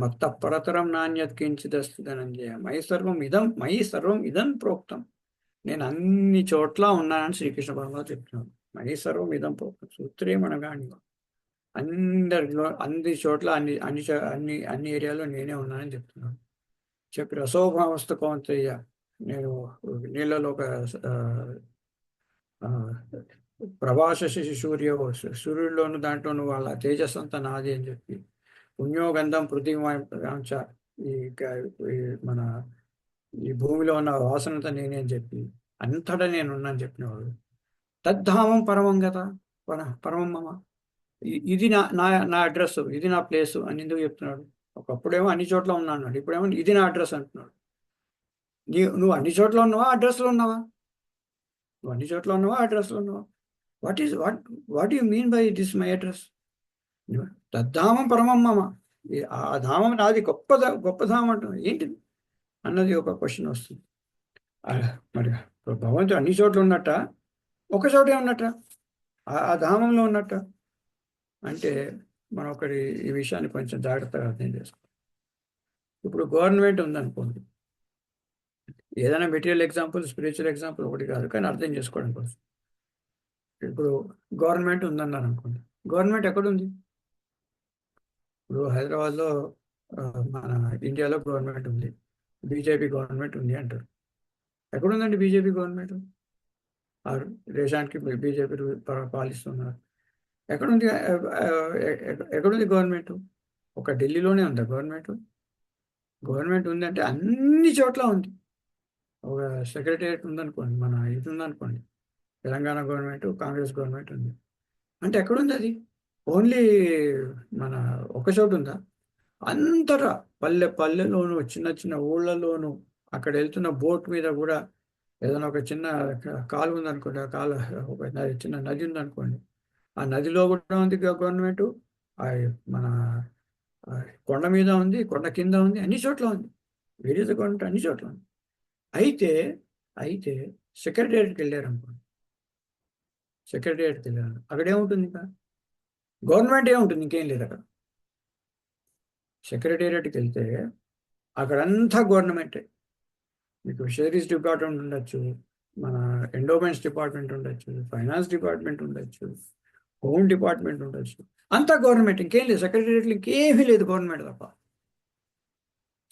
మత్త పరతరం నాణ్యత కించిదస్తుదనంజయ మయి సర్వం ఇదం ప్రోక్తం. నేను అన్ని చోట్ల ఉన్నానని శ్రీకృష్ణ పరమాత్మ చెప్తున్నాను. మయి సర్వం ఇదం ప్రోక్తం సూత్రేమనగాని అన్ని చోట్ల అన్ని ఏరియాలో నేనే ఉన్నానని చెప్తున్నాను. చెప్పి రసోభావస్థ కౌంతయ్య, నేను నీళ్ళలో ఒక ప్రభాశశి సూర్యుడిలోను దాంట్లోను వాళ్ళ తేజస్సు అంతా నాది అని చెప్పి, పుణ్యోగంధం పృథివాంచ, మన ఈ భూమిలో ఉన్న వాసనంతా నేనే అని చెప్పి అంతటా నేనున్నాను చెప్పినవాడు. తద్ధామం పరమం కదా, పరమమ్మ, ఇది నా అడ్రస్, ఇది నా ప్లేసు అని ఎందుకు చెప్తున్నాడు? ఒకప్పుడేమో అన్ని చోట్ల ఉన్నాడు, ఇప్పుడేమో ఇది నా అడ్రస్ అంటున్నాడు. నువ్వు అన్ని చోట్ల ఉన్నావా, అడ్రస్లో ఉన్నావా? నువ్వు అన్ని చోట్ల ఉన్నావా, అడ్రస్లో ఉన్నావా? What you mean by this my address? తద్ధామం పరమం మమ. ఆ ధామం నాది, గొప్ప ధామం అంటున్నా ఏంటిది అన్నది ఒక క్వశ్చన్ వస్తుంది. మరి భగవంతుడు అన్ని చోట్ల ఉన్నట్ట, ఒక చోటే ఉన్నట్ట, ఆ ధామంలో ఉన్నట్ట అంటే మనం ఒకటి ఈ విషయాన్ని కొంచెం జాగ్రత్తగా అర్థం చేసుకోవాలి. ఇప్పుడు గవర్నమెంట్ ఉందనుకోండి, ఏదైనా మెటీరియల్ ఎగ్జాంపుల్, స్పిరిచువల్ ఎగ్జాంపుల్ ఒకటి కాదు, కానీ అర్థం చేసుకోవడం కోసం. ఇప్పుడు గవర్నమెంట్ ఉందన్నారు అనుకోండి, గవర్నమెంట్ ఎక్కడుంది? ఇప్పుడు హైదరాబాద్లో మన ఇండియాలో గవర్నమెంట్ ఉంది, బీజేపీ గవర్నమెంట్ ఉంది అంటారు. ఎక్కడుందండి బీజేపీ గవర్నమెంట్? దేశానికి బీజేపీ పాలిస్తున్నారు. ఎక్కడుంది? ఎక్కడుంది గవర్నమెంట్? ఒక ఢిల్లీలోనే ఉందా గవర్నమెంట్? గవర్నమెంట్ ఉందంటే అన్ని చోట్ల ఉంది. ఒక సెక్రటేరియట్ ఉందనుకోండి, మన ఇది ఉందనుకోండి, తెలంగాణ గవర్నమెంట్, కాంగ్రెస్ గవర్నమెంట్ ఉంది అంటే ఎక్కడుంది అది? ఓన్లీ మన ఒక చోటు ఉందా? అంతటా పల్లెలోను, చిన్న ఊళ్ళలోను, అక్కడ వెళ్తున్న బోట్ మీద కూడా ఏదైనా ఒక చిన్న కాలువ ఉందనుకోండి, ఆ కాలువ ఒక చిన్న నది ఉందనుకోండి, ఆ నదిలో కూడా ఉంది గవర్నమెంట్. మన కొండ మీద ఉంది, కొండ కింద ఉంది, అన్ని చోట్ల ఉంది. వేరే గవర్నమెంట్ అన్ని చోట్ల ఉంది. అయితే సెక్రటేరియట్కి వెళ్ళారు అనుకోండి, సెక్రటేరియట్కి వెళ్ళారు, అక్కడ ఏముంటుంది? ఇంకా గవర్నమెంట్ ఏముంటుంది? ఇంకేం లేదు అక్కడ. సెక్రటేరియట్కి వెళ్తే అక్కడంతా గవర్నమెంటే. మీకు ఫిషరీస్ డిపార్ట్మెంట్ ఉండొచ్చు, మన ఎండోమెంట్స్ డిపార్ట్మెంట్ ఉండొచ్చు, ఫైనాన్స్ డిపార్ట్మెంట్ ఉండొచ్చు, హోమ్ డిపార్ట్మెంట్ ఉండొచ్చు, అంతా గవర్నమెంట్. ఇంకేం లేదు సెక్రటేరియట్లో, ఇంకేమీ లేదు గవర్నమెంట్ తప్ప.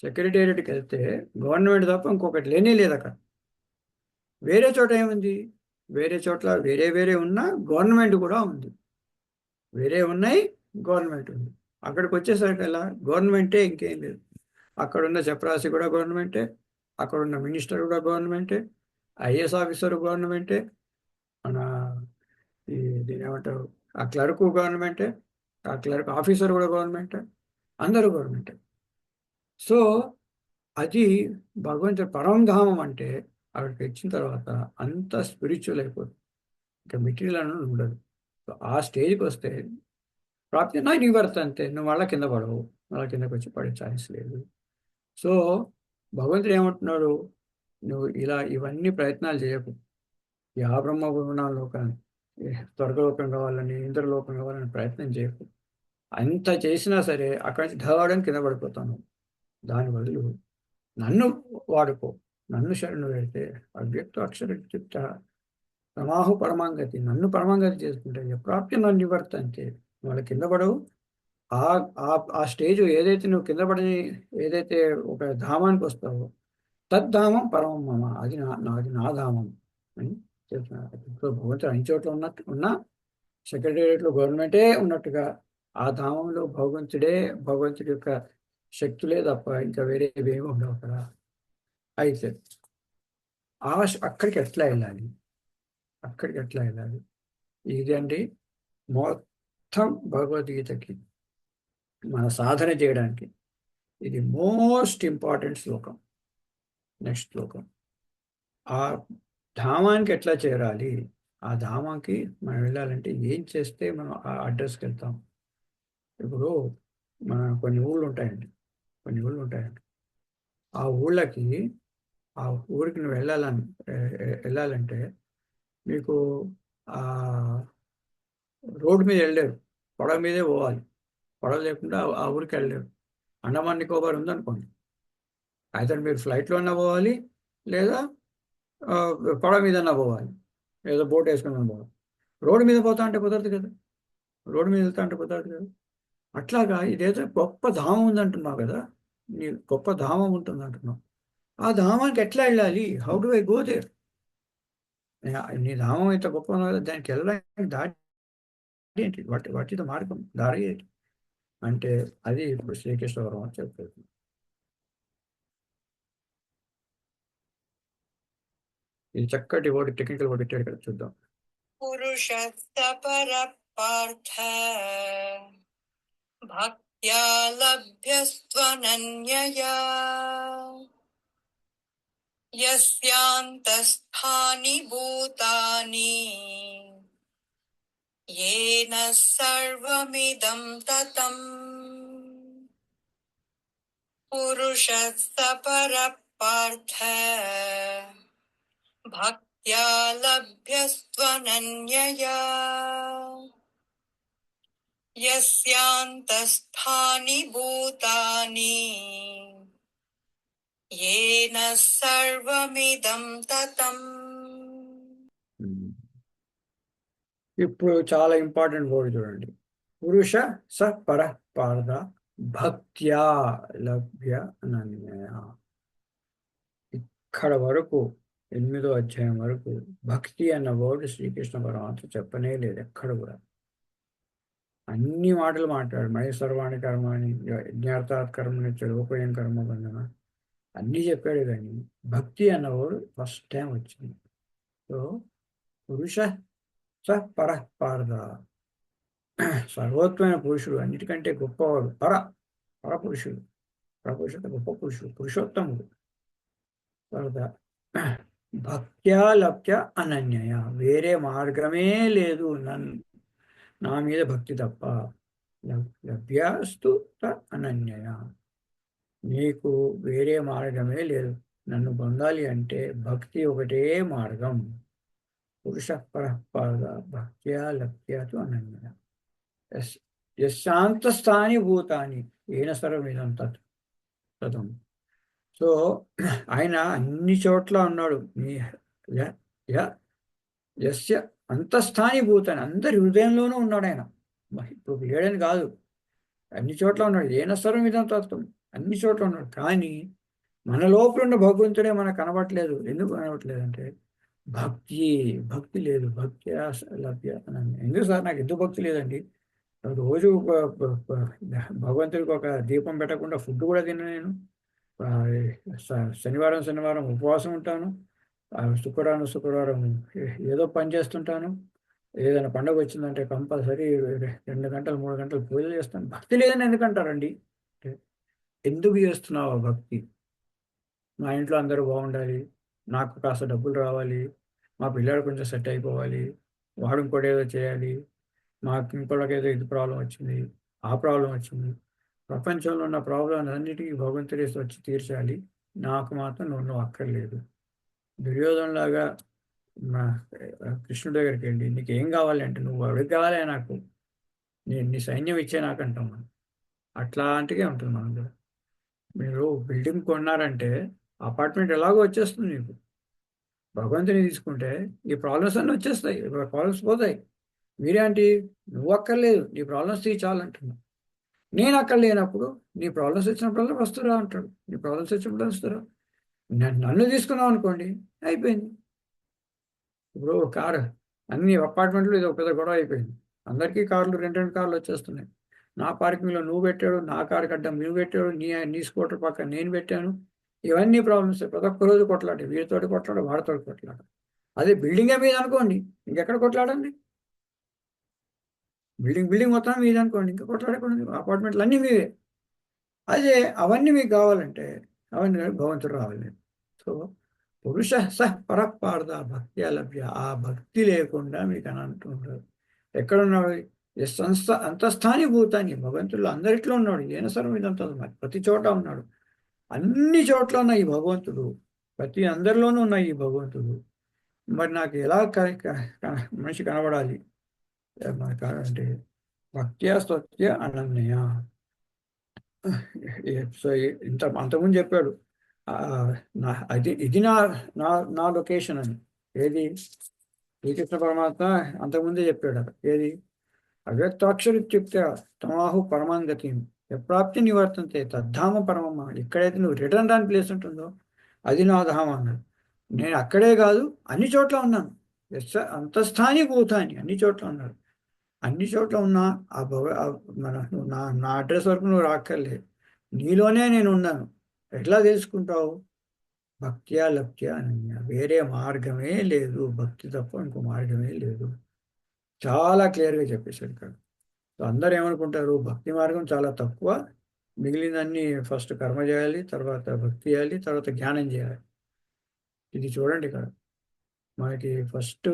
సెక్రటేరియట్కి వెళ్తే గవర్నమెంట్ తప్ప ఇంకొకటి లేనే లేదు అక్కడ. వేరే చోట ఏముంది? వేరే చోట్ల వేరే ఉన్నా గవర్నమెంట్ కూడా ఉంది. వేరే ఉన్నాయి, గవర్నమెంట్ ఉంది. అక్కడికి వచ్చేసరికి ఎలా? గవర్నమెంటే, ఇంకేం లేదు. అక్కడున్న చపరాసి కూడా గవర్నమెంటే, అక్కడున్న మినిస్టర్ కూడా గవర్నమెంటే, ఐఏఎస్ ఆఫీసర్ గవర్నమెంటే, మన దీని ఏమంటారు, ఆ క్లర్క్ గవర్నమెంటే, ఆ క్లర్క్ ఆఫీసర్ కూడా గవర్నమెంటే, అందరూ గవర్నమెంటే. సో అది భగవంతుడు పరంధామం అంటే అక్కడికి వచ్చిన తర్వాత అంత స్పిరిచువల్ అయిపోతుంది, ఇంకా మెటీరియల్ అనేది ఉండదు. సో ఆ స్టేజ్కి వస్తే ప్రాప్తి నా నివర్తంతే, నువ్వు మళ్ళీ కింద పడవు, మళ్ళీ కిందకి వచ్చి పడే ఛాన్స్ లేదు. సో భగవంతుడు ఏమంటున్నాడు? నువ్వు ఇవన్నీ ప్రయత్నాలు చేయకు. ఈ ఆ బ్రహ్మ లోకాన్ని, స్వర్గలోకం కావాలని, ఇంద్రలోకం కావాలని ప్రయత్నం చేయకు. అంత చేసినా సరే అక్కడి నుంచి ఢవాడని కింద పడిపోతాను. దాని బదులు నన్ను వాడుకో, నన్ను శరణు పెడితే అవ్యక్త అక్షర చిత్త రమాహు పరమాంగతి, నన్ను పరమాంగతి చేసుకుంటే ప్రాప్తి నన్ను నివర్తంతే, వాళ్ళ కింద పడవు. ఆ స్టేజ్ ఏదైతే నువ్వు కింద పడని, ఏదైతే ఒక ధామానికి వస్తావో తద్ధామం పరమం మమ, అది నా ధామం అని చెప్తున్నారు. ఇప్పుడు భగవంతుడు అన్ని చోట్ల ఉన్నా సెక్రటేరియట్లో గవర్నమెంటే ఉన్నట్టుగా ఆ ధామంలో భగవంతుడి యొక్క శక్తులే తప్ప ఇంకా వేరే ఏమీ ఉండవు కదా. అయితే అక్కడికి ఎట్లా వెళ్ళాలి? ఇది అండి మొత్తం భగవద్గీతకి మన సాధన చేయడానికి ఇది మోస్ట్ ఇంపార్టెంట్ శ్లోకం. నెక్స్ట్ శ్లోకం, ఆ ధామానికి ఎట్లా చేరాలి, ఆ ధామానికి మనం వెళ్ళాలంటే ఏం చేస్తే మనం ఆ అడ్రస్కి వెళ్తాం. ఇప్పుడు మన కొన్ని ఊళ్ళు ఉంటాయండి, ఆ ఊరికి నువ్వు వెళ్ళాలంటే మీకు ఆ రోడ్డు మీద వెళ్ళలేరు, పడవ మీదే పోవాలి. పడవ లేకుండా ఆ ఊరికి వెళ్ళలేరు. అండమాన్ నికోబార్ ఉందనుకోండి, అయితే మీరు ఫ్లైట్లో అన్నా పోవాలి, లేదా పడవ మీదన్నా పోవాలి, ఏదో బోట్ వేసుకుని పోవాలి. రోడ్డు మీద పోతా అంటే కుదరదు కదా, అట్లాగా ఇదేదో గొప్ప ధామం ఉందంటున్నావు కదా, నీ గొప్ప ధామం ఉంటుంది అంటున్నావు. ఆ ధామానికి ఎట్లా వెళ్ళాలి? How do I go there? నీ ధామం ఇంత గొప్ప ఉంది కదా, దానికి వెళ్ళడానికి దారి ఏంటి? వాటి మార్గం, దారి ఏంటి అంటే అది ఇప్పుడు శ్రీకృష్ణ పరమాత్మ చెప్పారు. ఇది చక్కటి వర్డ్, టెక్నికల్ వర్డ్ పెట్టాడు ఇక్కడ, చూద్దాం.
పురుషస్త పరపార్థ భక్త్యా లభ్యస్త్వనన్యయా यस्यान्तस्थानि भूतानि येन सर्वमिदं ततम् पुरुषः स परः पार्थ भक्त्या लभ्यस्त्वनन्यया यस्यान्तस्थानि भूतानि येन सर्वमिदं ततम्
ఇప్పుడు చాలా ఇంపార్టెంట్ వర్డ్ చూడండి. పురుష స పరః పార్థ భక్త్యా లభ్య అనన్యయ. ఇక్కడ వరకు 8వ అధ్యాయం వరకు భక్తి అన్న వర్డ్ శ్రీకృష్ణ పరమాత్మ చెప్పనే లేదు ఎక్కడ కూడా. అన్ని మాటలు మాట్లాడు, మయ సర్వాణి కర్మ అని, యజ్ఞార్థాత్ కర్మని, చెడుపోయిన కర్మ బంధన అన్నీ చెప్పాడు, కానీ భక్తి అన్న వర్డ్ ఫస్ట్ టైం వచ్చింది. సో పురుష స పరః పార్థ, సర్వోత్తమైన పురుషుడు, అన్నిటికంటే గొప్పవాడు, పరపురుషుడు, పరపురుషుడు గొప్ప పురుషుడు, పురుషోత్తముడు. తర్వాత భక్త్యా లభ్య అనన్యయ, వేరే మార్గమే లేదు నా మీద భక్తి తప్ప. లభ్యాస్తు అనన్యయ, నీకు వేరే మార్గమే లేదు. నన్ను పొందాలి అంటే భక్తి ఒకటే మార్గం. పురుష పరః పార్థ భక్త్యా లభ్యతు అనన్యయ. యశాంతస్థాని భూతాని ఏన సర్వమిదం తతం. సో ఆయన అన్ని చోట్ల ఉన్నాడు. యస్య అంతస్థాని భూతాన్ని, అందరి హృదయంలోనూ ఉన్నాడు ఆయన. ఇప్పుడు లేడని కాదు, అన్ని చోట్ల ఉన్నాడు. ఏన సర్వమిదం తత్వం, అన్ని చోట్ల ఉన్నాడు. కానీ మన లోపల ఉన్న భగవంతుడే మనకు కనబడట్లేదు. ఎందుకు కనబడట్లేదు అంటే భక్తి లేదు. భక్తి లభ్య అని. ఎందుకు సార్ నాకు ఎందుకు భక్తి లేదండి? రోజు భగవంతుడికి ఒక దీపం పెట్టకుండా ఫుడ్ కూడా తిన నేను. శనివారం ఉపవాసం ఉంటాను. శుక్రవారం ఏదో పని చేస్తుంటాను. ఏదైనా పండుగ వచ్చిందంటే కంపల్సరీ 2 గంటలు 3 గంటలు పూజలు చేస్తాను. భక్తి లేదని ఎందుకంటారండి? ఎందుకు చేస్తున్నావు భక్తి? మా ఇంట్లో అందరూ బాగుండాలి, నాకు కాస్త డబ్బులు రావాలి, మా పిల్లాడు కొంచెం సెట్ అయిపోవాలి, వాడు ఇంకోటి ఏదో చేయాలి, మాకు ఇంకోటికి ఏదో ఇది ప్రాబ్లం వచ్చింది, ఆ ప్రాబ్లం వచ్చింది. ప్రపంచంలో ఉన్న ప్రాబ్లం అన్నిటికీ భగవంతుడే వచ్చి తీర్చాలి, నాకు మాత్రం నువ్వు అక్కర్లేదు. దుర్యోధనలాగా మా కృష్ణుడి దగ్గరికి వెళ్ళి నీకు ఏం కావాలి అంటే, నువ్వు అడిగి కావాలి నాకు, నేను నీ సైన్యం ఇచ్చే నాకంటాం మనం. అట్లాంటిగా ఉంటుంది మనం కూడా. మీరు బిల్డింగ్ కొన్నారంటే అపార్ట్మెంట్ ఎలాగో వచ్చేస్తుంది మీకు. భగవంతుని తీసుకుంటే ఈ ప్రాబ్లమ్స్ అన్నీ వచ్చేస్తాయి, ప్రాబ్లమ్స్ పోతాయి. మీరేంటి, నువ్వు అక్కర్లేదు, నీ ప్రాబ్లమ్స్ తీర్చాలంటున్నావు. నేను అక్కడ లేనప్పుడు నీ ప్రాబ్లమ్స్ వచ్చినప్పుడల్లా వస్తురా అంటాడు. నీ ప్రాబ్లమ్స్ వచ్చినప్పుడు వస్తురా. నన్ను తీసుకున్నావు అనుకోండి, అయిపోయింది. ఇప్పుడు కారు, అన్ని అపార్ట్మెంట్లు ఇది ఒక పెద్ద గొడవ అయిపోయింది. అందరికీ కార్లు 2 కార్లు వచ్చేస్తున్నాయి. నా పార్కింగ్లో నువ్వు పెట్టాడు, నా కారు అడ్డం నువ్వు పెట్టాడు, నీ స్కూటర్ పక్కన నేను పెట్టాను. ఇవన్నీ ప్రాబ్లమ్స్. ప్రతి ఒక్క రోజు కొట్లాడి, వీడితోటి కొట్లాడు, వాడితోటి కొట్లాడు. అదే బిల్డింగే మీద అనుకోండి, ఇంకెక్కడ కొట్లాడండి? బిల్డింగ్ మొత్తం మీద అనుకోండి, ఇంకా కొట్లాడకూడదు. అపార్ట్మెంట్లు అన్నీ మీవే. అదే అవన్నీ మీకు కావాలంటే అవన్నీ భగవంతుడు రావాలి. సో పురుష స పరః పార్థ భక్త్యా లభ్య, ఆ భక్తి లేకుండా మీకు అని అంటుంటారు. ఎక్కడున్నాడు? అంతస్థాని భూతాన్ని, భగవంతుడు అందరిట్లో ఉన్నాడు. ఏన సర్వం ఇదంతా మరి ప్రతి చోట ఉన్నాడు. అన్ని చోట్ల ఉన్న ఈ భగవంతుడు, ప్రతి అందరిలోనూ ఉన్న ఈ భగవంతుడు. మరి నాకు ఎలా మనిషి కనబడాలి అంటే భక్త్యా స్తుత్య అనన్య. సో అంతకుముందు చెప్పాడు, ఇది నా లొకేషన్ అని. ఏది? శ్రీకృష్ణ పరమాత్మ అంతకుముందే చెప్పాడు. ఏది? అవ్యక్తాక్షరిత్యుక్త తమాహు పరమాంగతి ఎప్రాప్తి నివర్తంతే తద్ధామ పరమమ్మ. ఎక్కడైతే నువ్వు రిటర్న్ రాని ప్లేస్ ఉంటుందో అది నా ధామ అన్నాడు. నేను అక్కడే కాదు, అన్ని చోట్ల ఉన్నాను. అంతస్థాని భూతాన్ని, అన్ని చోట్ల ఉన్నాడు. అన్ని చోట్ల ఉన్నా నా అడ్రస్ వరకు నువ్వు రాక్కర్లేదు, నీలోనే నేను ఉన్నాను. ఎట్లా తెలుసుకుంటావు? భక్త్యా లభ్య అనన్య, వేరే మార్గమే లేదు. భక్తి తప్ప ఇంకో మార్గమే లేదు. చాలా క్లియర్గా చెప్పేశాడు ఇక్కడ. సో అందరూ ఏమనుకుంటారు, భక్తి మార్గం చాలా తక్కువ, మిగిలినన్ని ఫస్ట్ కర్మ చేయాలి, తర్వాత భక్తి చేయాలి, తర్వాత జ్ఞానం చేయాలి. ఇది చూడండి ఇక్కడ మనకి ఫస్ట్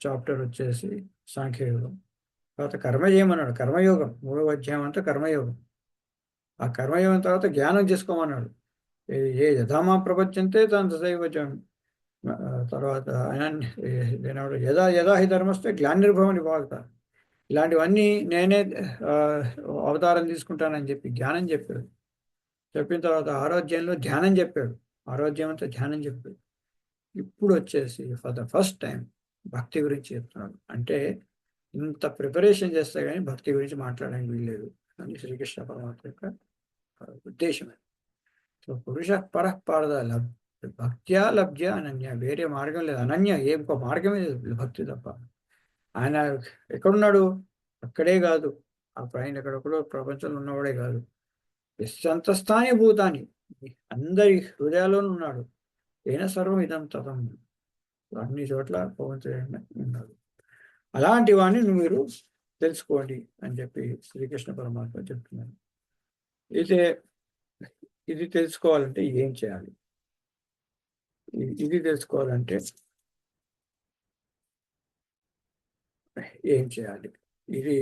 చాప్టర్ వచ్చేసి సాంఖ్యయోగం, తర్వాత కర్మయోగం. కర్మయోగం 3వ అధ్యాయం అంతా కర్మయోగం. ఆ కర్మయోగం తర్వాత జ్ఞానం చేసుకోమన్నాడు. ఏ యథామా ప్రపంచంతే తాను తథైవచం. తర్వాత యథా యథా హి ధర్మస్తే గ్లానిర్భవ నివారత. ఇలాంటివన్నీ నేనే ఆ, అవతారం తీసుకుంటానని చెప్పి జ్ఞానం చెప్పాడు. చెప్పిన తర్వాత ఆరోగ్యంలో ధ్యానం చెప్పాడు. ఆరోగ్యం అంతా ధ్యానం చెప్పాడు. ఇప్పుడు వచ్చేసి ఫర్ ద ఫస్ట్ టైం భక్తి గురించి చెప్తున్నాడు. అంటే ఇంత ప్రిపరేషన్ చేస్తే కానీ భక్తి గురించి మాట్లాడడానికి వీల్లేదు అని శ్రీకృష్ణ పరమాత్మ యొక్క ఉద్దేశం. సో పురుష పరఃపారద భక్త్యా లబ్ధ్య అనన్య, వేరే మార్గం లేదు. అనన్య ఇంకో మార్గమే లేదు భక్తి తప్ప. ఆయన ఎక్కడున్నాడు? అక్కడే కాదు, ఆయన ఎక్కడెక్కడో ప్రపంచంలో ఉన్నవాడే కాదు, యస్యంతస్థాని భూతాని, అందరి హృదయాల్లోనూ ఉన్నాడు. ఏన సర్వం ఇదం తతం, అన్ని చోట్ల పవన్ ఉన్నాడు. అలాంటి వాడిని మీరు తెలుసుకోండి అని చెప్పి శ్రీకృష్ణ పరమాత్మ చెప్తున్నారు. అయితే ఇది తెలుసుకోవాలంటే ఏం చేయాలి? ఇది తెలుసుకోవాలంటే ఏం చేయాలి? ఇది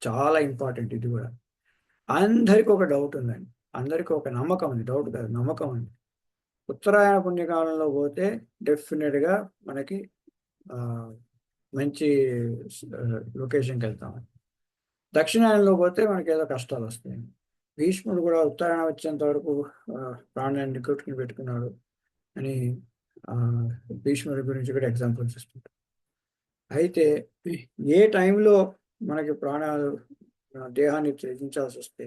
చాలా ఇంపార్టెంట్. ఇది కూడా అందరికీ ఒక డౌట్ ఉందండి, అందరికీ ఒక నమ్మకం ఉంది. డౌట్ కాదు, నమ్మకం ఉంది. ఉత్తరాయణ పుణ్యకాలంలో పోతే డెఫినెట్గా మనకి మంచి లొకేషన్కి వెళ్తాం. దక్షిణాయనంలో పోతే మనకి ఏదో కష్టాలు వస్తాయి. భీష్ముడు కూడా ఉత్తరాయణ వచ్చేంత వరకు ప్రాణాన్ని కొట్టుకుని పెట్టుకున్నాడు అని భీష్ముడి గురించి కూడా ఎగ్జాంపుల్స్ ఇస్తుంటారు. అయితే ఏ టైంలో మనకి ప్రాణాలు దేహాన్ని త్యజించాల్సి వస్తే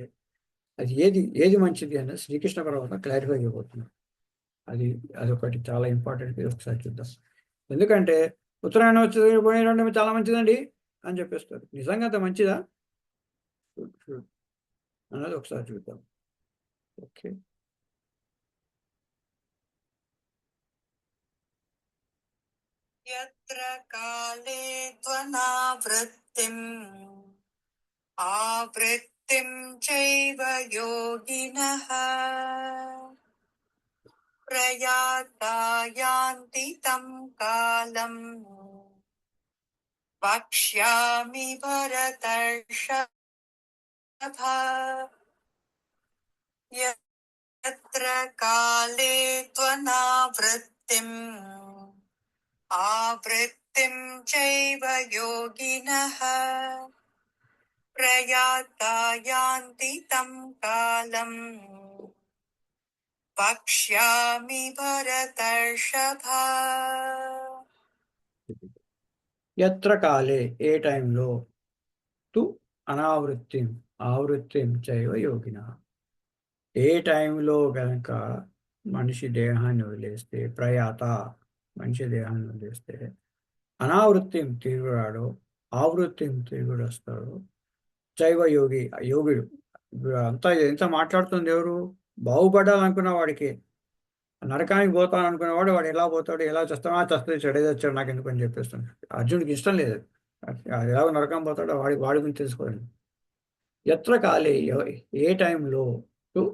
అది ఏది మంచిది అని శ్రీకృష్ణ పరమాత్మ క్లారిఫై చేయబోతున్నారు. అదొకటి చాలా ఇంపార్టెంట్. ఒకసారి చూద్దాం. ఎందుకంటే ఉత్తరాయణం వచ్చేది పోయిన చాలా మంచిదండి అని చెప్పేస్తారు. నిజంగా అంత మంచిదా అన్నది ఒకసారి చూద్దాం. ఓకే,
यत्र काले त्वनावृत्तिम् आवृत्तिं चैव योगिनः प्रयाता यान्ति तं कालम् वक्ष्यामि भरतर्षभ। यत्र काले त्वनावृत्तिम् आवृत्तिं चैव योगिनः प्रयाता यान्ति तं कालम् वक्ष्यामि भरतर्षभ।
యత్ర కాలే, ఏ టైంలో, తు అనావృత్తిం ఆవృత్తిం చైవ యోగిన, ఏ టైంలో కనుక మనిషి దేహాన్ని వదిలేస్తే, ప్రయాత మనిషి దేహాన్ని వదిలేస్తే, అనావృత్తిం తిరుగురాడు, ఆవృత్తిం తిరుగుడు వస్తాడు, చైవ యోగి యోగుడు. అంతా ఎంత మాట్లాడుతుంది ఎవరు? బాగుపడాలనుకున్న వాడికి. నరకానికి పోతాను అనుకునేవాడు వాడు ఎలా పోతాడు, ఎలా చేస్తాడు, చస్తుంది చెడేది వచ్చాడు నాకు ఎందుకు అని చెప్పేస్తాడు. అర్జునుడికి ఇష్టం లేదు. అది ఎలాగో నరకం పోతాడో వాడి గురించి తెలుసుకోవాలి. ఎత్ర కాలే, ఏ టైంలో,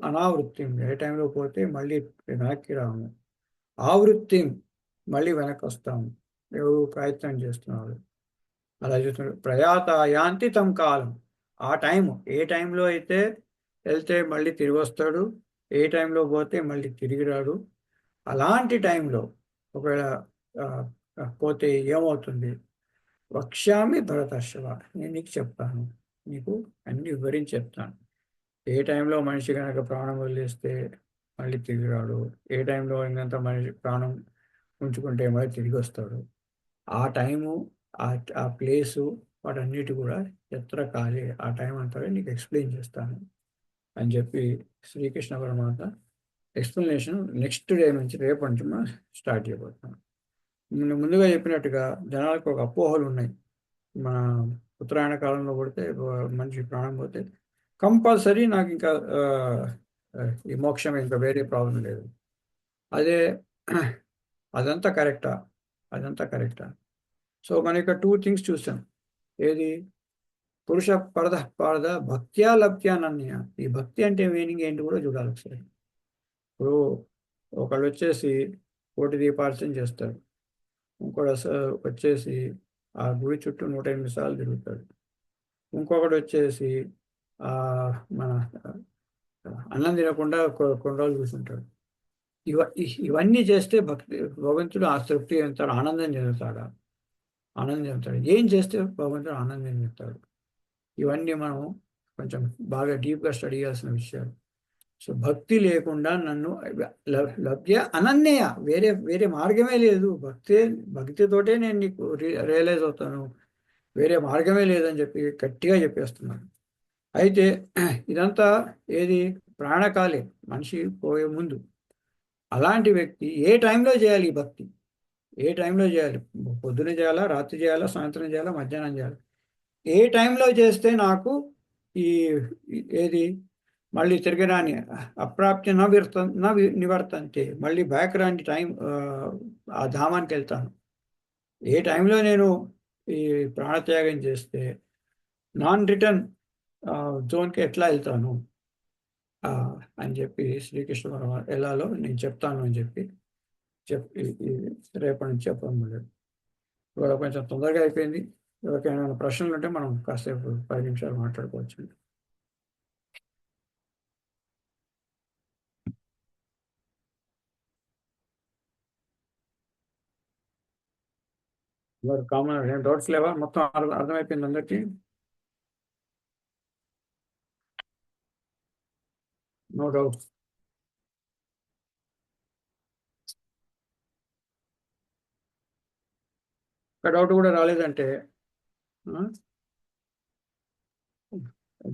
అనావృత్తి, ఏ టైంలో పోతే మళ్ళీ వెనక్కి రాము, ఆవృత్తి మళ్ళీ వెనక్కి వస్తాము, ఎవరు ప్రయత్నం చేస్తున్నారు అలా చూస్తున్నాడు. ప్రయాత యాంతి తం కాలం, ఆ టైము, ఏ టైంలో అయితే వెళ్తే మళ్ళీ తిరిగి వస్తాడు, ఏ టైంలో పోతే మళ్ళీ తిరిగి రాడు, అలాంటి టైంలో ఒకవేళ పోతే ఏమవుతుంది? వక్ష్యామి భరతర్షభ, నేను నీకు చెప్తాను, నీకు అన్ని వివరించి చెప్తాను. ఏ టైంలో మనిషి కనుక ప్రాణం వదిలేస్తే మళ్ళీ తిరిగి రాడు, ఏ టైంలో ఇంకంత మనిషి ప్రాణం ఉంచుకుంటే మళ్ళీ తిరిగి వస్తాడు, ఆ టైము, ఆ ప్లేసు, వాటన్నిటి కూడా ఎత్ర కాలే, ఆ టైం అంతా నీకు ఎక్స్ప్లెయిన్ చేస్తాను అని చెప్పి శ్రీకృష్ణ పరమాత్మ ఎక్స్ప్లెనేషన్ నెక్స్ట్ డే నుంచి, రేపటి నుంచి మనం స్టార్ట్ చేయబోతున్నాం. ముందుగా చెప్పినట్టుగా జనాలకు ఒక అపోహలు ఉన్నాయి. మన ఉత్తరాయణ కాలంలో పడితే మనిషి ప్రాణం పోతే కంపల్సరీ నాకు ఇంకా ఈ మోక్షం, ఇంకా వేరే ప్రాబ్లం లేదు. అదంతా కరెక్టా? అదంతా కరెక్టా? సో మన యొక్క 2 థింగ్స్ చూసాం. ఏది? పురుష పరద భక్త్యా లభ్యా అనన్య. ఈ భక్తి అంటే మీనింగ్ ఏంటి కూడా చూడాలి ఒకసారి. ఇప్పుడు ఒకళ్ళు వచ్చేసి కోటి దీపార్చన చేస్తాడు. ఇంకోటి వచ్చేసి ఆ గుడి చుట్టూ 108 సార్లు తిరుగుతాడు. ఇంకొకటి వచ్చేసి మన అన్నం తినకుండా కొన్ని రోజులు కూర్చుంటాడు. ఇవన్నీ చేస్తే భగవంతుడు ఆ తృప్తి చెందుతాడు, ఆనందం చెందుతాడా? ఆనందం చెందుతాడు. ఏం చేస్తే భగవంతుడు ఆనందం చెందుతాడు? ఇవన్నీ మనం కొంచెం బాగా డీప్గా స్టడీ చేయాల్సిన విషయాలు. సో భక్తి లేకుండా నన్ను లభ్య అనన్యయ, వేరే మార్గమే లేదు. భక్తితోటే నేను నీకు రియలైజ్ అవుతాను, వేరే మార్గమే లేదని చెప్పి గట్టిగా చెప్పేస్తున్నాను. అయితే ఇదంతా ఏది ప్రాణకాలే, మనిషి పోయే ముందు. అలాంటి వ్యక్తి ఏ టైంలో చేయాలి ఈ భక్తి? ఏ టైంలో చేయాలి? పొద్దున చేయాలా, రాత్రి చేయాలా, సాయంత్రం చేయాలా, మధ్యాహ్నం చేయాలి? ఏ టైంలో చేస్తే నాకు ఈ ఏది మళ్ళీ తిరిగి రాని అప్రాప్తి నివర్తంతే, మళ్ళీ బ్యాక్ రాని టైం ఆ ధామానికి వెళ్తాను? ఏ టైంలో నేను ఈ ప్రాణత్యాగం చేస్తే నాన్ రిటర్న్ జోన్కి ఎట్లా వెళ్తాను అని చెప్పి శ్రీకృష్ణ పరమాత్మ ఎలాలో నేను చెప్తాను అని చెప్పి రేపటి నుంచి చెప్పడం లేదు. ఇవాళ కొంచెం తొందరగా అయిపోయింది. ఎవరికైనా ప్రశ్నలు ఉంటే మనం కాసేపు 10 నిమిషాలు మాట్లాడుకోవచ్చు. కామన్ ఏం డౌట్స్ లేవా? మొత్తం అర్థమైపోయింది అందరికీ? No doubts. ఒక డౌట్ కూడా రాలేదంటే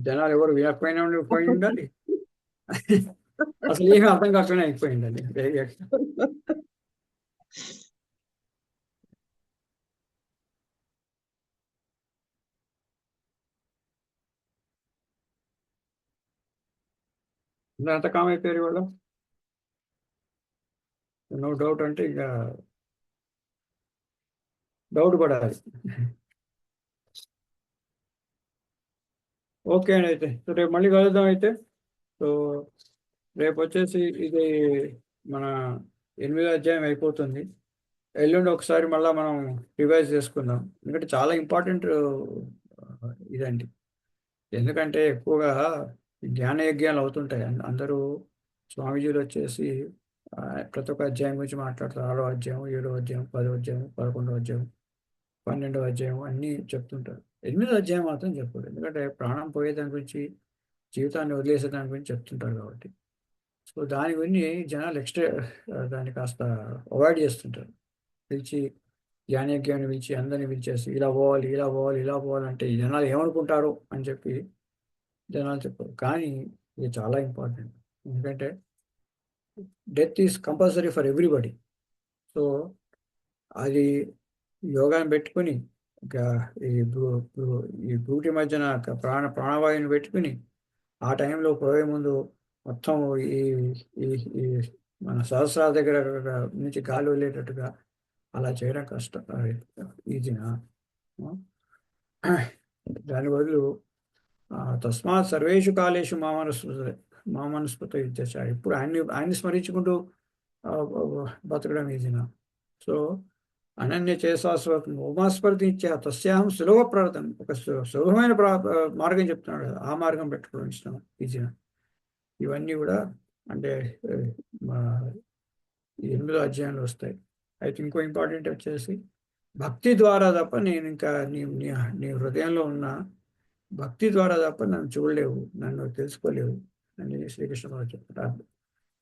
జనాలు ఎవరు వినకపోయినా పోయి ఉండాలి, అసలు ఏమీ అర్థం కాకపోయినా అయిపోయి ఉండాలి. ఎంత కామ్ అయిపోయారు వాళ్ళు. నో డౌట్ అంటే ఇక డౌట్ పడాలి. ఓకే అండి, అయితే సో రేపు మళ్ళీ కలుద్దాం. అయితే సో రేపు వచ్చేసి ఇది మన 8వ అధ్యాయం అయిపోతుంది. ఎల్లుండి ఒకసారి మళ్ళీ మనం రివైజ్ చేసుకుందాం, ఎందుకంటే చాలా ఇంపార్టెంట్ ఇదండి. ఎందుకంటే ఎక్కువగా జ్ఞాన యజ్ఞాలు అవుతుంటాయి. అందరూ స్వామీజీలు వచ్చేసి ప్రతి ఒక్క అధ్యాయం గురించి మాట్లాడతారు. 6వ అధ్యాయం, 7వ అధ్యాయం, 10వ అధ్యాయం, 11వ అధ్యాయం, 12వ అధ్యాయం అన్నీ చెప్తుంటారు. 8వ అధ్యాయం మాత్రం చెప్పారు, ఎందుకంటే ప్రాణం పోయేదాని గురించి, జీవితాన్ని వదిలేసే దాని గురించి చెప్తుంటారు కాబట్టి. సో దాని గురించి జనాలు దాన్ని కాస్త అవాయిడ్ చేస్తుంటారు. పిలిచి జ్ఞానయజ్ఞాన్ని పిలిచి అందరిని పిలిచేసి ఇలా పోవాలి, ఇలా పోవాలి, ఇలా పోవాలంటే ఈ జనాలు ఏమనుకుంటారు అని చెప్పి జనాలు చెప్పారు. కానీ ఇది చాలా ఇంపార్టెంట్, ఎందుకంటే death is compulsory for everybody. So అది యోగాన్ని పెట్టుకుని ఈ బ్రూటి మధ్యన ప్రాణవాయువుని పెట్టుకుని ఆ టైంలో పోయే ముందు మొత్తం ఈ ఈ మన సహస్రాల దగ్గర నుంచి గాలి వెళ్ళేటట్టుగా అలా చేయడం కష్టం, ఈజీనా? దాని బదులు తస్మాత్ సర్వేషు కాలేషు మామనుస్మృత యుద్ధ, ఇప్పుడు ఆయన్ని స్మరించుకుంటూ బతకడం ఈజీనా? సో అనన్య చేసాస్వతం ఉమాస్మృతి ఇచ్చా తస్యాహం సులభ ప్రవర్తన, ఒక సులభమైన మార్గం చెప్తున్నాడు కదా, ఆ మార్గం పెట్టుకోవడం ఇష్టం, ఈజీనా? ఇవన్నీ కూడా అంటే ఈ 8వ అధ్యాయంలో వస్తాయి. అయితే ఇంకో ఇంపార్టెంట్ వచ్చేసి భక్తి ద్వారా తప్ప నేను ఇంకా నీ హృదయంలో ఉన్న భక్తి ద్వారా తప్ప నన్ను చూడలేవు, నన్ను తెలుసుకోలేవు అని శ్రీకృష్ణ పరమాత్మ చెప్తారు.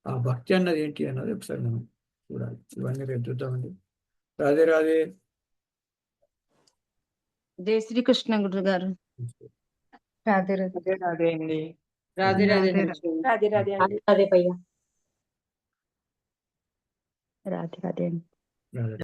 ఆ భక్తి అన్నది ఏంటి అన్నది ఒకసారి మనం చూడాలి. ఇవన్నీ రేపు చూద్దామండి. రాధే రాధే.
జై శ్రీకృష్ణ గురు గారు.
రాధే రాధే.
రాధే అండి.
రాధే రాధే.
రాధే రాధే అండి.
రాధే భయ్యా. రాధే రాధే.
రాధే.